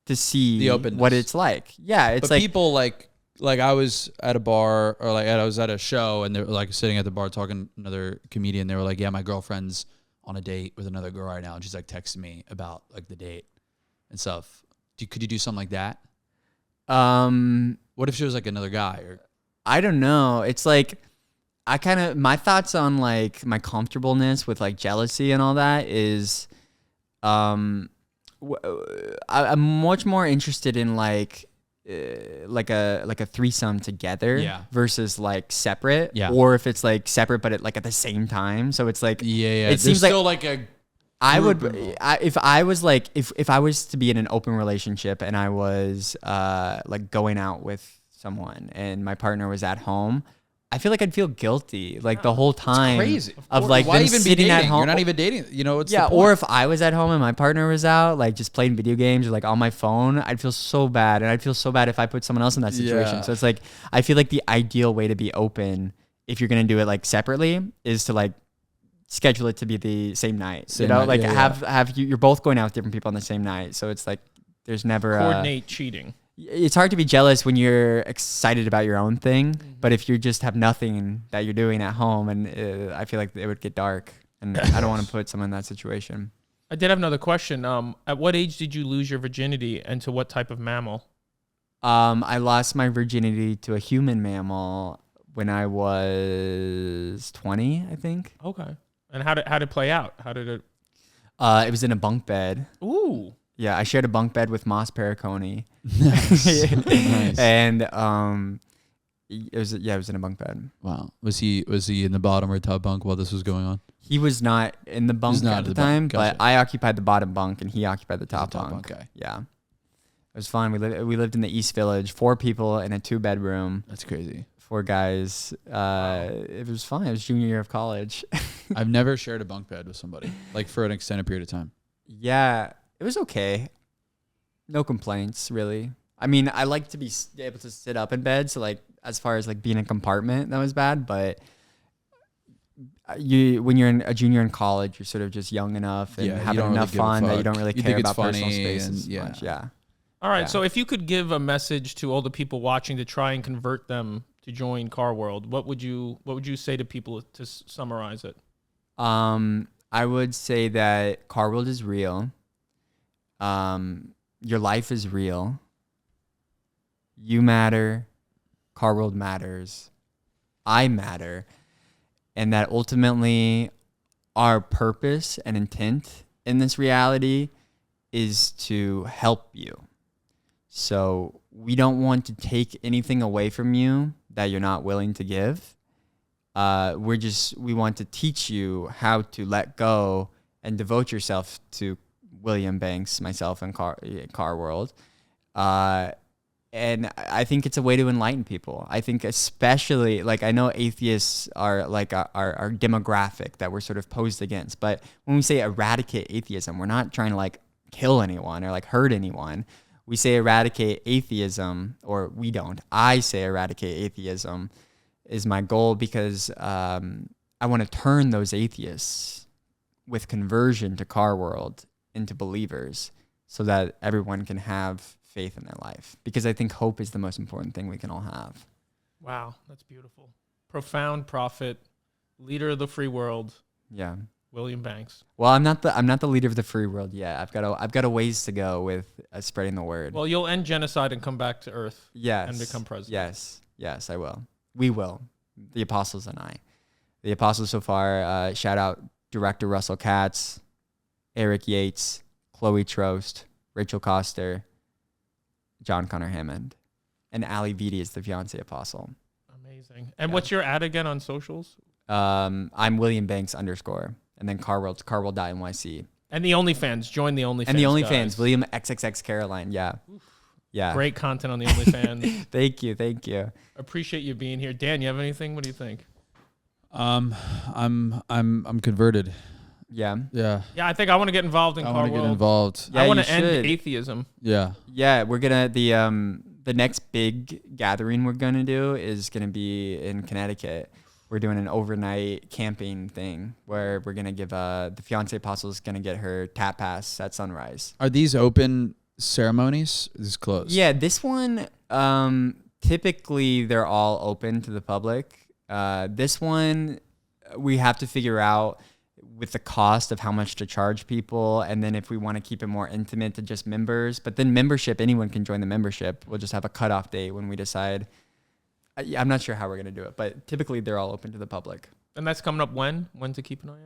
to see The openness. what it's like. Yeah, it's But like people like I was at a bar or like I was at a show and they were like sitting at the bar talking to another comedian. They were like, yeah, my girlfriend's on a date with another girl right now. And she's like texting me about like the date and stuff. Could you do something like that? What if she was like another guy or? I don't know. It's like my thoughts on like my comfortableness with like jealousy and all that is I'm much more interested in like a threesome together versus like separate, or if it's like separate but at the same time. So it's like it seems still like a I would if I was like if I was to be in an open relationship and I was like going out with someone and my partner was at home, I feel like I'd feel guilty like the whole time. Crazy. Of like why them even be sitting dating? at home. You're not even dating. You know, it's yeah. the Or point. if I was at home and my partner was out, like just playing video games or like on my phone, I'd feel so bad, and I'd feel so bad if I put someone else in that situation. Yeah. So it's like I feel like the ideal way to be open, if you're gonna do it like separately, is to like schedule it to be the same night. Same you know, night, like yeah, have you're both going out with different people on the same night. So it's like there's never coordinate cheating. It's hard to be jealous when you're excited about your own thing, but if you just have nothing that you're doing at home, and I feel like it would get dark, and I don't want to put someone in that situation. I did have another question. At what age did you lose your virginity, and to what type of mammal? I lost my virginity to a human mammal when I was 20, I think. Okay. And how did it play out? How did it? It was in a bunk bed. Ooh. Yeah, I shared a bunk bed with Moss Pericone. Nice. And It was in a bunk bed. Wow. Was he in the bottom or top bunk while this was going on? He was not in the bunk at the time, Gotcha. but I occupied the bottom bunk and he occupied the top top bunk. bunk guy. Yeah. It was fun. We lived in the East Village, 4 people in a 2-bedroom. That's crazy. 4 guys. It was fun. It was junior year of college. I've never shared a bunk bed with somebody, like for an extended period of time. Yeah, it was okay. No complaints, really. I mean, I like to be able to sit up in bed, so like as far as like being in a compartment, that was bad. But when you're a junior in college, you're sort of just young enough and having enough fun that you don't really care about personal space as much. Yeah. All right. So if you could give a message to all the people watching to try and convert them to join Car World, what would you say to people to summarize it? I would say that Car World is real. Your life is real. You matter. Car World matters. I matter. And that ultimately our purpose and intent in this reality is to help you. So we don't want to take anything away from you that you're not willing to give. We want to teach you how to let go and devote yourself to William Banks, myself, and Car World. And I think it's a way to enlighten people. I think especially, like, I know atheists are like our demographic that we're sort of posed against. But when we say eradicate atheism, we're not trying to like kill anyone or like hurt anyone. We say eradicate atheism, or we don't. I say eradicate atheism is my goal because I want to turn those atheists with conversion to Car World into believers so that everyone can have faith in their life, because I think hope is the most important thing we can all have. Wow, that's beautiful. Profound prophet, leader of the free world. Yeah. William Banks. Well, I'm not the leader of the free world yet. I've got a ways to go with spreading the word. Well, you'll end genocide and come back to Earth. Yes. And become president. Yes, I will. We will. The apostles and I. The apostles so far. Shout out director Russell Katz, Eric Yates, Chloe Trost, Rachel Coster, John Connor Hammond, and Ali Vitti is the fiance apostle. Amazing. And what's your ad again on socials? I'm William Banks _ and then carworld.nyc. And the OnlyFans. Join the OnlyFans. And the OnlyFans, guys. William XXX Caroline. Yeah. Oof. Yeah. Great content on the OnlyFans. Thank you. Appreciate you being here. Dan, you have anything? What do you think? I'm converted. Yeah. Yeah. Yeah, I think I want to get involved in Car want to World. get involved. Yeah, I want you to end should. atheism. Yeah. Yeah, we're gonna the next big gathering we're gonna do is gonna be in Connecticut. We're doing an overnight camping thing where we're gonna give the fiance apostle is gonna get her tap pass at sunrise. Are these open ceremonies? Is this closed? Yeah, this one typically they're all open to the public. This one we have to figure out with the cost of how much to charge people, and then if we want to keep it more intimate to just members. But then membership, anyone can join the membership. We'll just have a cutoff date when we decide. I'm not sure how we're going to do it, but typically they're all open to the public. And that's coming up when? When to keep an eye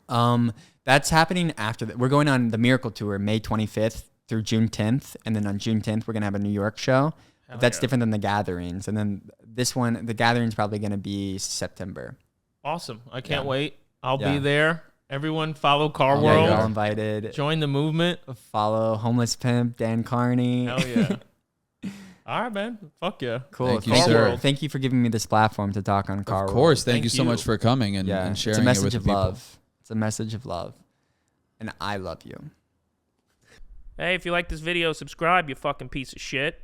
out? That's happening after that. We're going on the Miracle Tour May 25th through June 10th, and then on June 10th we're going to have a New York show. That's different than the gatherings. And then this one, the gathering's probably going to be September. Awesome. I can't wait. I'll be there. Everyone follow Car Yeah, World. you're all invited. Join the movement. Follow Homelesspimp, Dan Carney. Hell yeah. All right, man. Fuck yeah. Cool. Thank you, sir. Thank you for giving me this platform to talk on Car World. Of course. Thank you so much for coming and sharing it's a message it with of the people. love. It's a message of love. And I love you. Hey, if you like this video, subscribe, you fucking piece of shit.